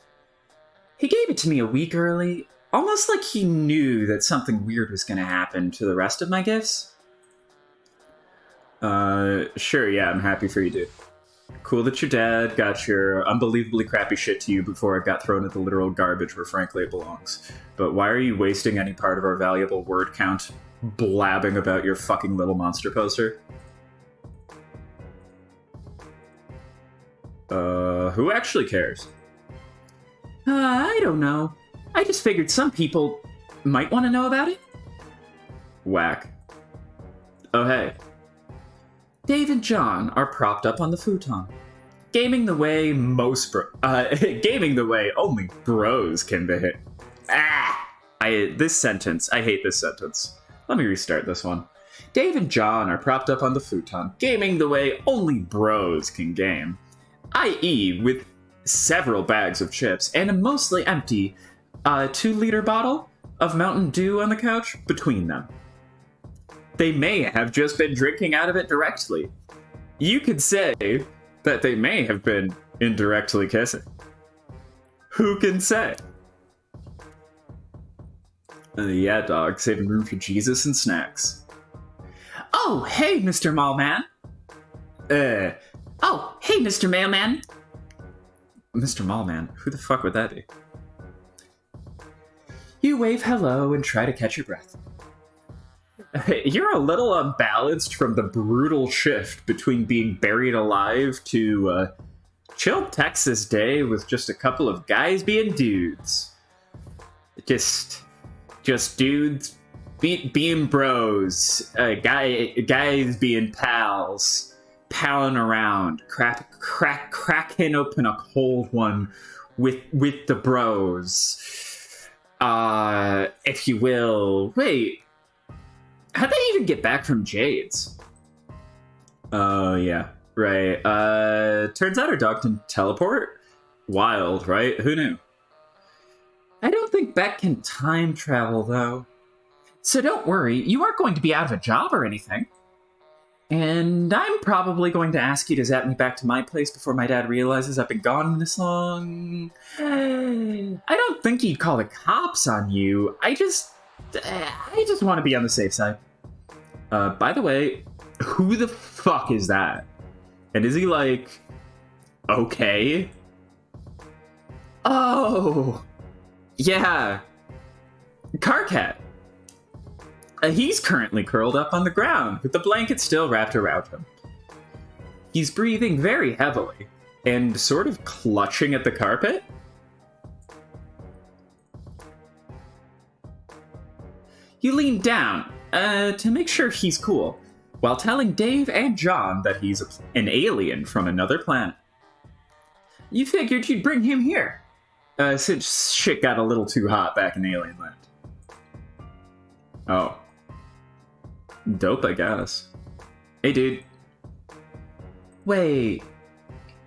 He gave it to me a week early, almost like he knew that something weird was going to happen to the rest of my gifts. Sure, yeah, I'm happy for you, dude. Cool that your dad got your unbelievably crappy shit to you before it got thrown at the literal garbage where frankly it belongs. But why are you wasting any part of our valuable word count blabbing about your fucking Little Monster poster? Who actually cares? I don't know. I just figured some people might want to know about it. Whack. Oh, hey. Dave and John are propped up on the futon, gaming the way gaming the way only bros can be. I hate this sentence. Let me restart this one. Dave and John are propped up on the futon, gaming the way only bros can game, i.e., with several bags of chips and a mostly empty 2-liter bottle of Mountain Dew on the couch between them. They may have just been drinking out of it directly. You could say that they may have been indirectly kissing. Who can say? Yeah, dog, saving room for Jesus and snacks. Oh, hey, Mr. Mailman. Oh, hey, Mr. Mailman. Mr. Mailman? Who the fuck would that be? You wave hello and try to catch your breath. You're a little unbalanced from the brutal shift between being buried alive to chill Texas day with just a couple of guys being dudes. Just dudes being bros, guys being pals, palling around, cracking open a cold one with the bros, if you will. Wait. How'd they even get back from Jade's? Oh, yeah. Right. Turns out her dog can teleport? Wild, right? Who knew? I don't think Beck can time travel, though. So don't worry, you aren't going to be out of a job or anything. And I'm probably going to ask you to zap me back to my place before my dad realizes I've been gone this long. I don't think he'd call the cops on you. I just want to be on the safe side. By the way, who the fuck is that? And is he like, okay? Oh, yeah. KARKAT. He's currently curled up on the ground, with the blanket still wrapped around him. He's breathing very heavily, and sort of clutching at the carpet. You lean down, to make sure he's cool, while telling Dave and John that he's an alien from another planet. You figured you'd bring him here, since shit got a little too hot back in Alien Land. Oh. Dope, I guess. Hey, dude. Wait.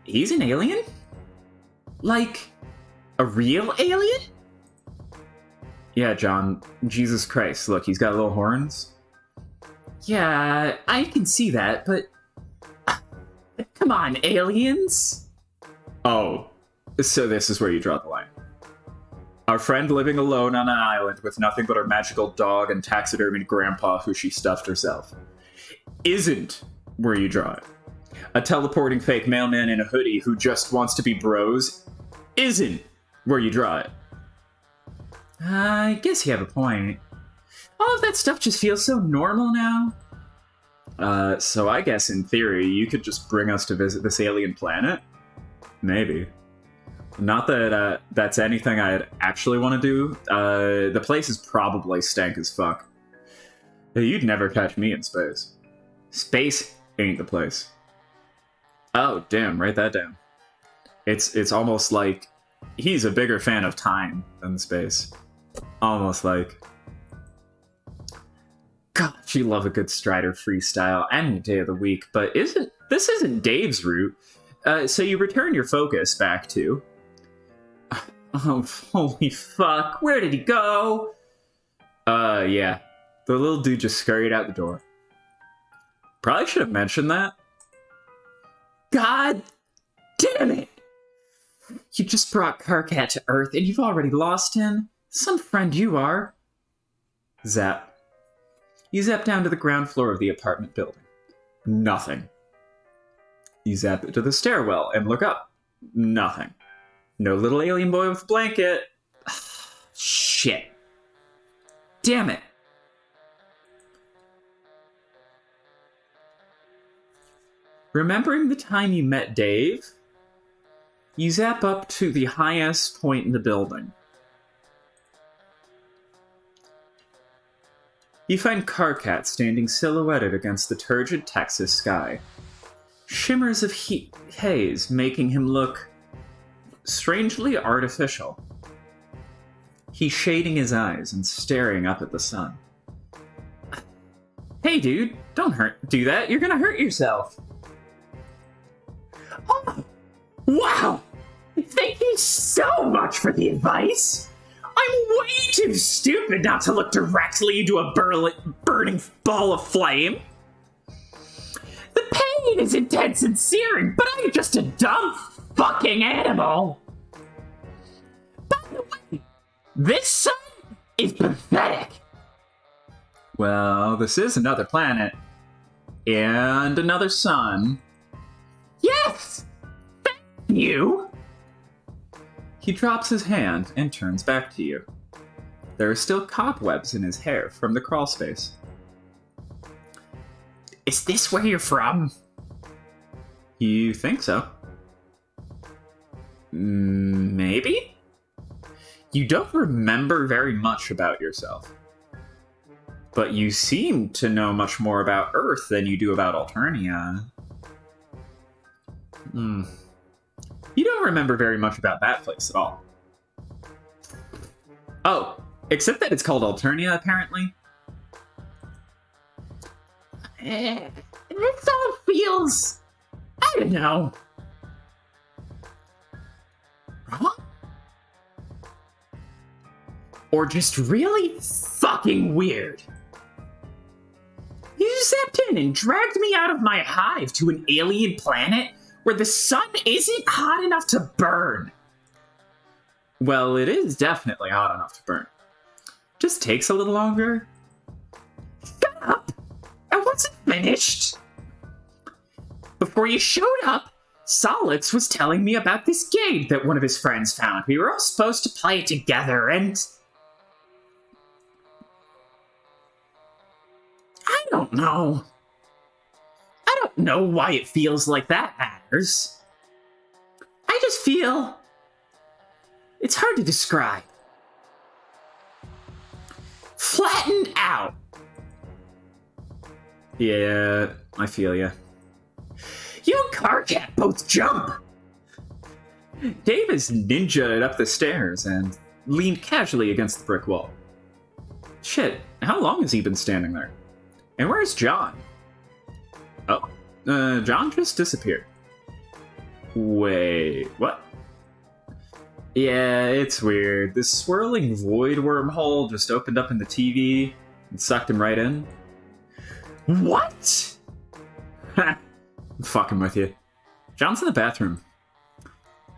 He's an alien? Like, a real alien? Yeah, John. Jesus Christ. Look, he's got little horns. Yeah, I can see that, but... Come on, aliens? Oh, so this is where you draw the line. Our friend living alone on an island with nothing but her magical dog and taxidermied grandpa who she stuffed herself. Isn't where you draw it. A teleporting fake mailman in a hoodie who just wants to be bros isn't where you draw it. I guess you have a point. All of that stuff just feels so normal now. So I guess in theory you could just bring us to visit this alien planet? Maybe. Not that that's anything I'd actually want to do. The place is probably stank as fuck. You'd never catch me in space. Space ain't the place. Oh, damn, write that down. It's almost like he's a bigger fan of time than space. Almost like... God, you love a good Strider freestyle any day of the week, but this isn't Dave's route. So you return your focus back to... Oh, holy fuck. Where did he go? Yeah. The little dude just scurried out the door. Probably should have mentioned that. God damn it! You just brought KARKAT to Earth and you've already lost him? Some friend you are. Zap. You zap down to the ground floor of the apartment building. Nothing. You zap to the stairwell and look up. Nothing. No little alien boy with a blanket. Shit. Damn it. Remembering the time you met Dave, you zap up to the highest point in the building. You find KARKAT standing silhouetted against the turgid Texas sky. Shimmers of haze making him look strangely artificial. He's shading his eyes and staring up at the sun. Hey dude, don't do that, you're gonna hurt yourself. Oh, wow! Thank you so much for the advice! I'm way too stupid not to look directly into a burning ball of flame. The pain is intense and searing, but I'm just a dumb fucking animal. By the way, this sun is pathetic. Well, this is another planet. And another sun. Yes! Thank you! He drops his hand and turns back to you. There are still cobwebs in his hair from the crawl space. Is this where you're from? You think so? Maybe? You don't remember very much about yourself. But you seem to know much more about Earth than you do about Alternia. You don't remember very much about that place at all. Oh, except that it's called Alternia, apparently. This all feels... I don't know. Wrong? Or just really fucking weird. You zapped in and dragged me out of my hive to an alien planet where the sun isn't hot enough to burn. Well, it is definitely hot enough to burn. Just takes a little longer. Shut up! I wasn't finished. Before you showed up, Solix was telling me about this game that one of his friends found. We were all supposed to play it together, and I don't know. I don't know why it feels like that matters. I just feel it's hard to describe. Flattened out. Yeah, I feel ya. You and KARKAT both jump. Davis ninja'd up the stairs and leaned casually against the brick wall. Shit, how long has he been standing there? And where's John? Oh, John just disappeared. Wait, what? Yeah, it's weird. This swirling void wormhole just opened up in the TV and sucked him right in. What? I'm fucking with you. John's in the bathroom.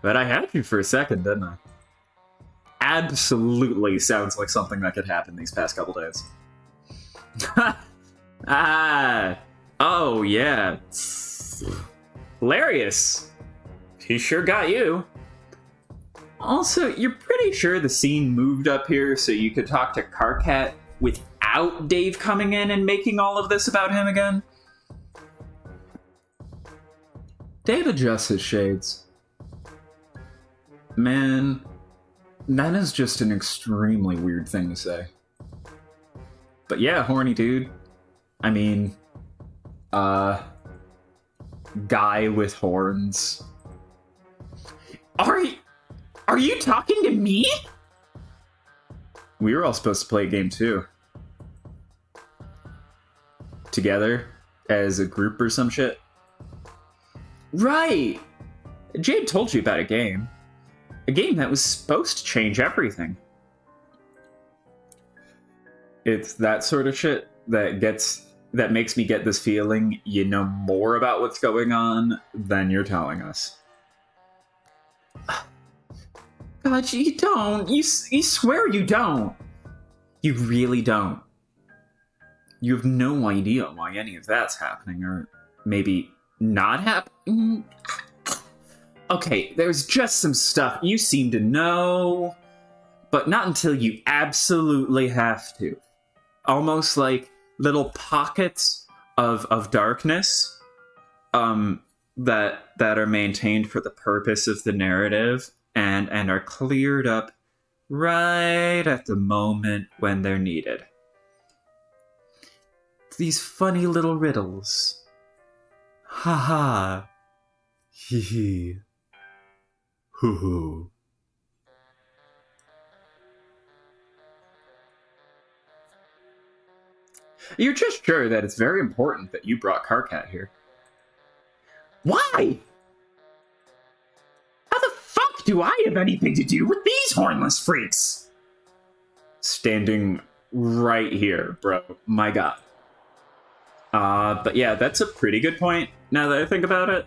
But I had you for a second, didn't I? Absolutely sounds like something that could happen these past couple days. Oh yeah. Hilarious. He sure got you. Also, you're pretty sure the scene moved up here so you could talk to KARKAT without Dave coming in and making all of this about him again? Dave adjusts his shades. Man, that is just an extremely weird thing to say. But yeah, horny dude. I mean, guy with horns. Are you talking to me? We were all supposed to play a game too. Together, as a group or some shit. Right! Jade told you about a game. A game that was supposed to change everything. It's that sort of shit that makes me get this feeling you know more about what's going on than you're telling us. God, you don't. You swear you don't. You really don't. You have no idea why any of that's happening, or maybe not happening. Okay, there's just some stuff you seem to know, but not until you absolutely have to. Almost like little pockets of darkness that are maintained for the purpose of the narrative and are cleared up right at the moment when they're needed. These funny little riddles. Ha ha. Hee hee. Hoo hoo. You're just sure that it's very important that you brought KARKAT here. Why? How the fuck do I have anything to do with these hornless freaks? Standing right here, bro. My god. But yeah, that's a pretty good point, now that I think about it.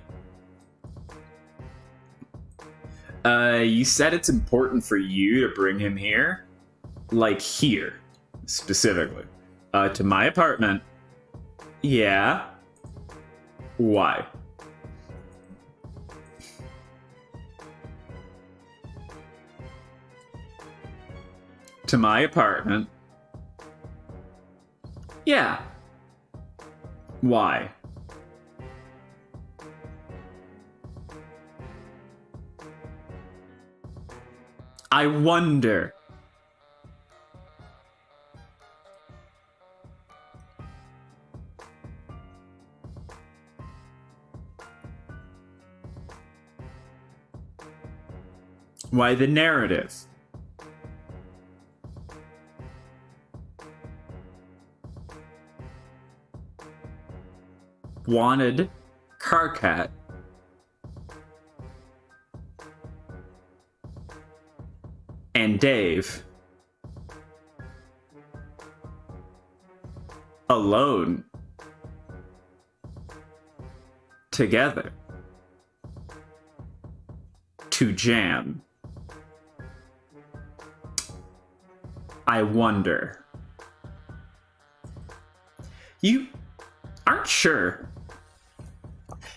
You said it's important for you to bring him here? Like here, specifically. To my apartment. Yeah. Why? To my apartment. Yeah. Why? I wonder. Why the narrative? Wanted KARKAT and Dave alone together to jam. I wonder. You aren't sure.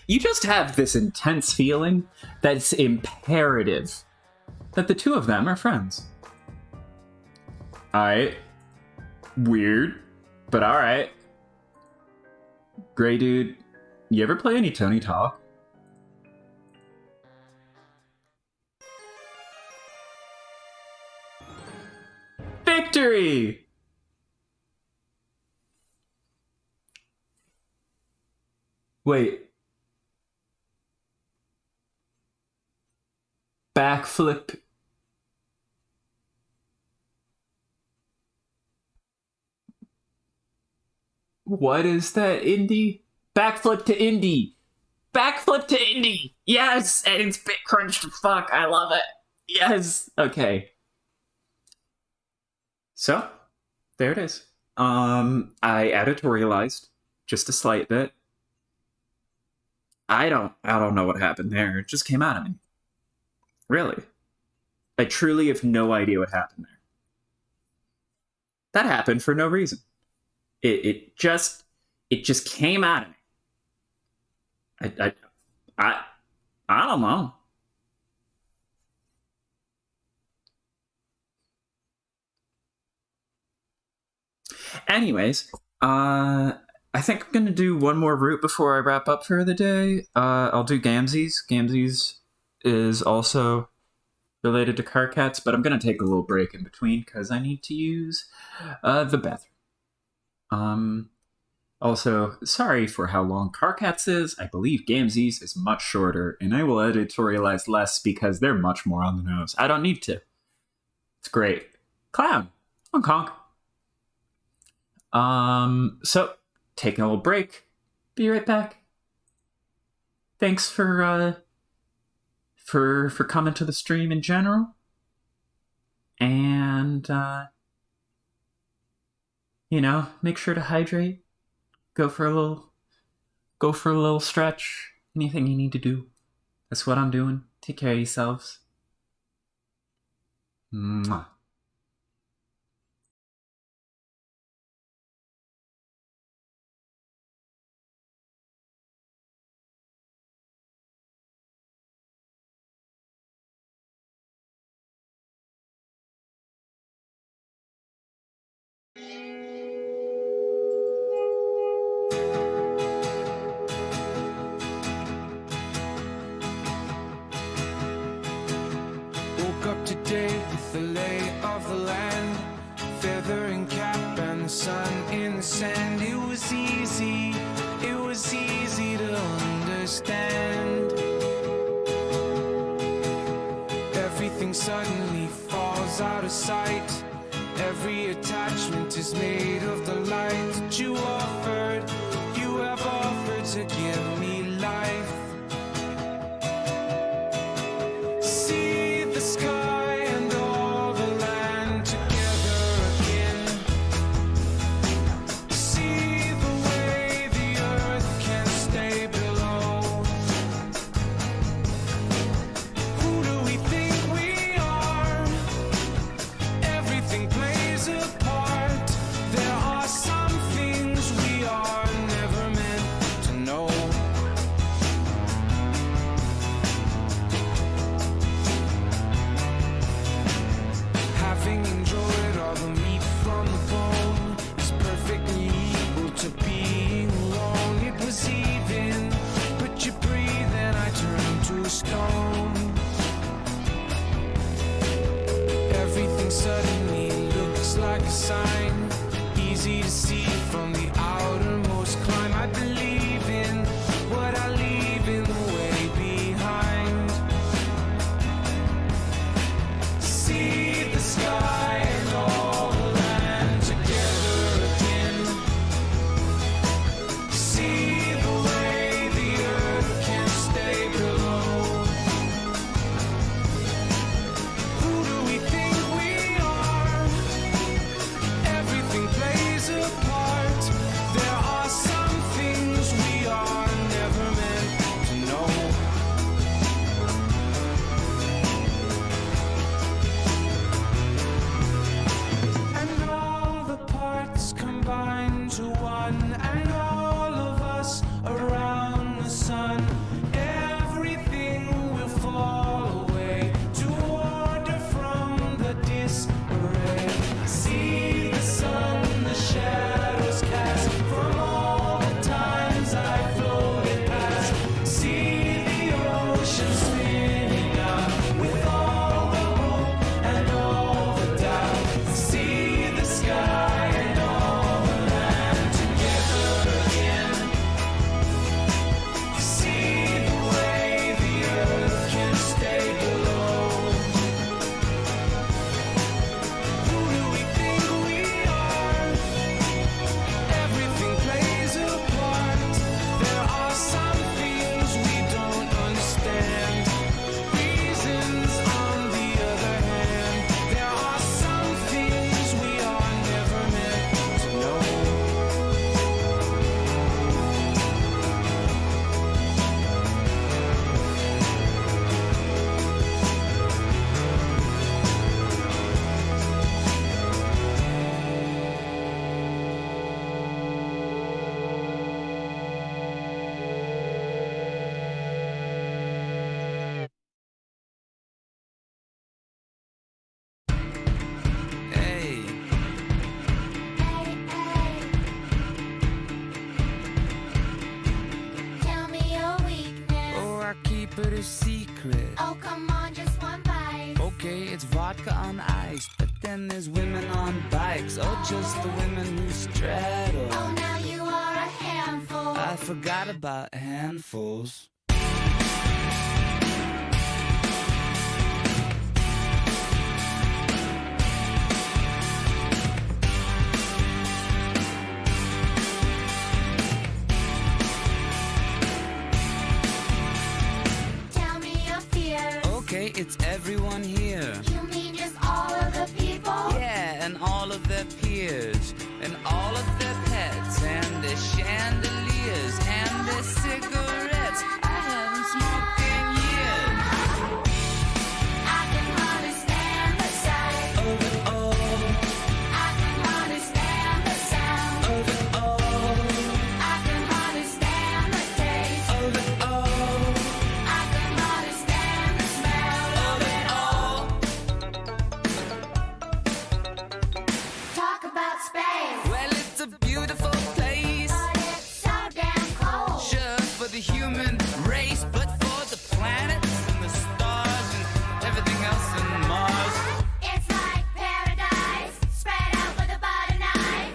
You just have this intense feeling that it's imperative that the two of them are friends. Alright. Weird, but alright. Gray dude, you ever play any Tony Talk? Victory! Wait. Backflip. What is that, indie? Backflip to indie. Backflip to indie. Yes, and it's bit crunched. Fuck, I love it. Yes. Okay. So, there it is. I editorialized just a slight bit. I don't know what happened there. It just came out of me. Really. I truly have no idea what happened there. That happened for no reason. It just came out of me. I don't know. Anyways, I think I'm gonna do one more route before I wrap up for the day. I'll do Gamzee's. Gamzee's is also related to KARKATs, but I'm gonna take a little break in between because I need to use the bathroom. Also, sorry for how long KARKATs is. I believe Gamzee's is much shorter, and I will editorialize less because they're much more on the nose. I don't need to. It's great. Clown. Honk honk. So, taking a little break. Be right back. Thanks for coming to the stream in general. And, make sure to hydrate. Go for a little stretch. Anything you need to do. That's what I'm doing. Take care of yourselves. Mwah. Woke up today with the lay of the land, feather and cap and the sun in the sand. It was easy to understand. Everything suddenly falls out of sight. Every attachment is made of the light that you have offered to give me life. See the sky and all the land together again. See the way the earth can stay below. Who do we think we are? Everything plays a part. There are some things we are never meant to know. pretty secret. Oh, come on, just one bite. Okay, it's vodka on ice, but then there's women on bikes, or just the women who straddle. Oh, now you are a handful. I forgot about handfuls. Tell me your fears. Okay, it's everyone here. You mean just all of the people? Yeah, and all of their peers, and all of their pets, and their chandeliers, and their cigarettes. I haven't smoked in years. I can hardly stand the sight. Of it all, I can hardly stand the sound. of it all, I can hardly stand the taste. of it all, I can hardly stand the smell of it all. Talk about space, well, it's a beautiful place. but it's so damn cold. Sure, for the human race, but for the planets and the stars and everything else in Mars. It's like paradise, spread out with a butter knife.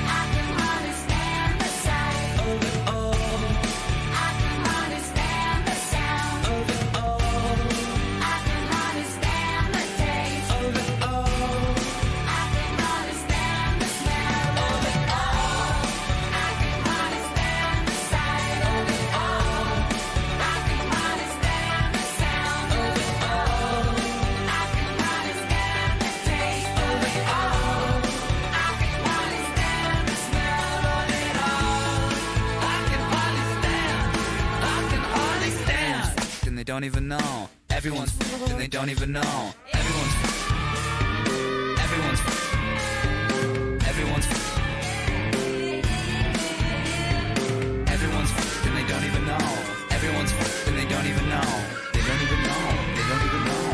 I can hardly stand the sight. Of it all, I can hardly stand the sound. of it all, I can hardly stand the taste. of it all, I can hardly stand the smell of it all. I can hardly stand the sight of it all. I can hardly stand the sound of it all. I can hardly stand the taste of it all. I can hardly stand the smell of it all. I can hardly stand. And they don't even know. Everyone's and they don't even know. Everyone's everyone's everyone's and they don't even know. Everyone's and they don't even know. They don't even know. They don't even know.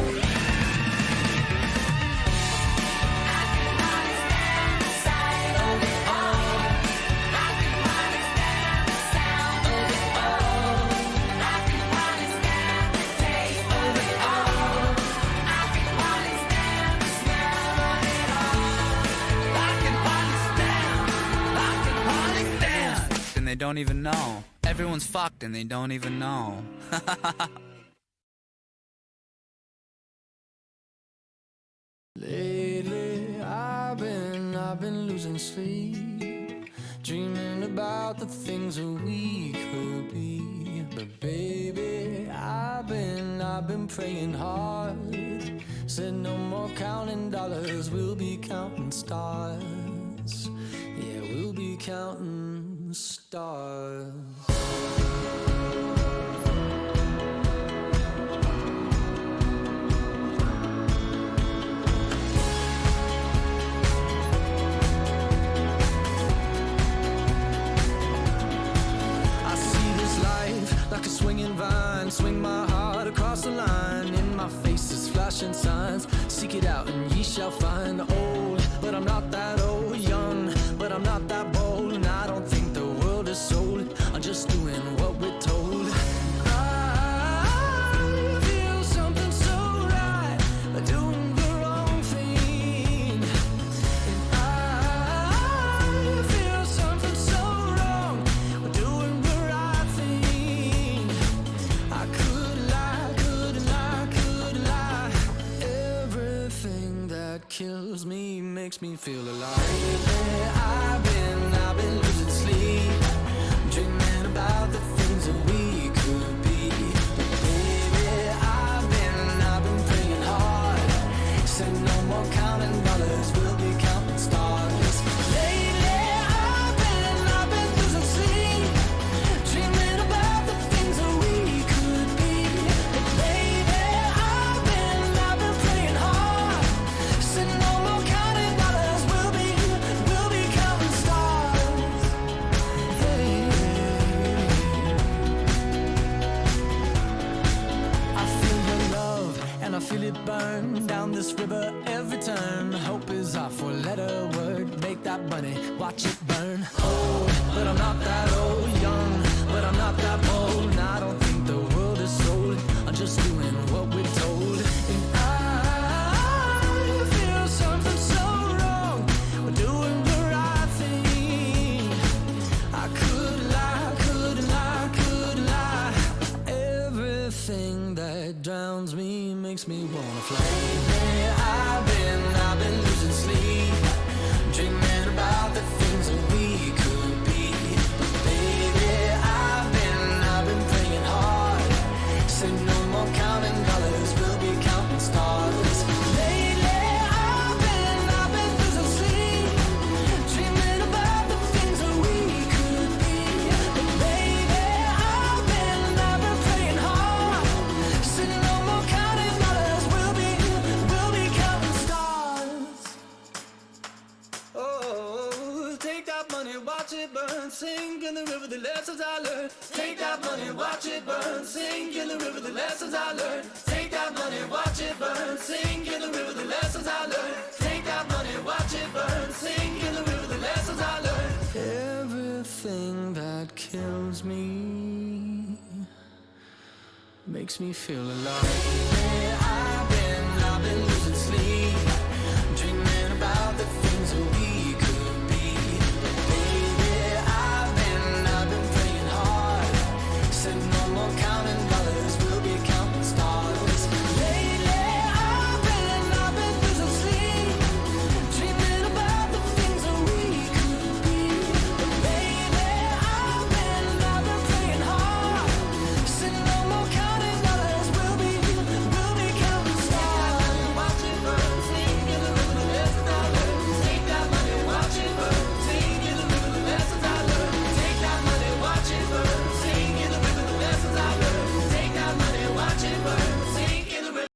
I can hardly stand the sight of it all. I can hardly stand the sound of it all. I can hardly stand the taste of it all. I can hardly stand the smell of it all. I can hardly stand. And they don't even know. Everyone's fucked and they don't even know. Lately, I've been losing sleep, dreaming about the things that we could be. But baby, I've been praying hard. Said no more counting dollars, we'll be counting stars. Yeah, we'll be counting stars. I see this life like a swinging vine, swing my heart across the line. In my face is flashing signs, seek it out and ye shall find. Old, but I'm not that old. Young, but I'm not that bold. And I don't think the world is sold. I'm just doing what we're told. I feel something so right, doing the wrong thing. And I feel something so wrong, doing the right thing. I could lie, couldn't lie, could lie. Everything that kills me makes me feel alive. Lately, I've been losing sleep, dreaming about the things that we could be. Baby, I've been praying hard. Said no more counting dollars, we'll be counting stars. Lately, I've been losing sleep, dreaming about the things that we could be. Baby, I've been praying hard. Said no more counting dollars, we'll be counting stars. Hey. I feel your love and I feel it burn down this river every turn. Hope is our four-letter word. Make that money, watch it burn. Old, but I'm not that old. Young, but I'm not that bold. And I don't think the world is makes me wanna fly. Lately I've been losing sleep, dreaming about the things that we could be. But baby, I've been praying hard. Said no more counting dollars, we'll be counting stars. Lately I've been losing sleep, dreaming about the things that we could be. But baby, I've been praying hard. Said no more counting dollars, we'll be counting stars. Oh, take that money, watch it burn, sink in the river, the lessons I learned. Take that money, watch it burn, sink in the river, the lessons I learned. Take that money, watch it burn, sink in the river, the lessons I learned. Take that money, watch it burn, sink in the river, the lessons I learned. Everything that kills me makes me feel alive.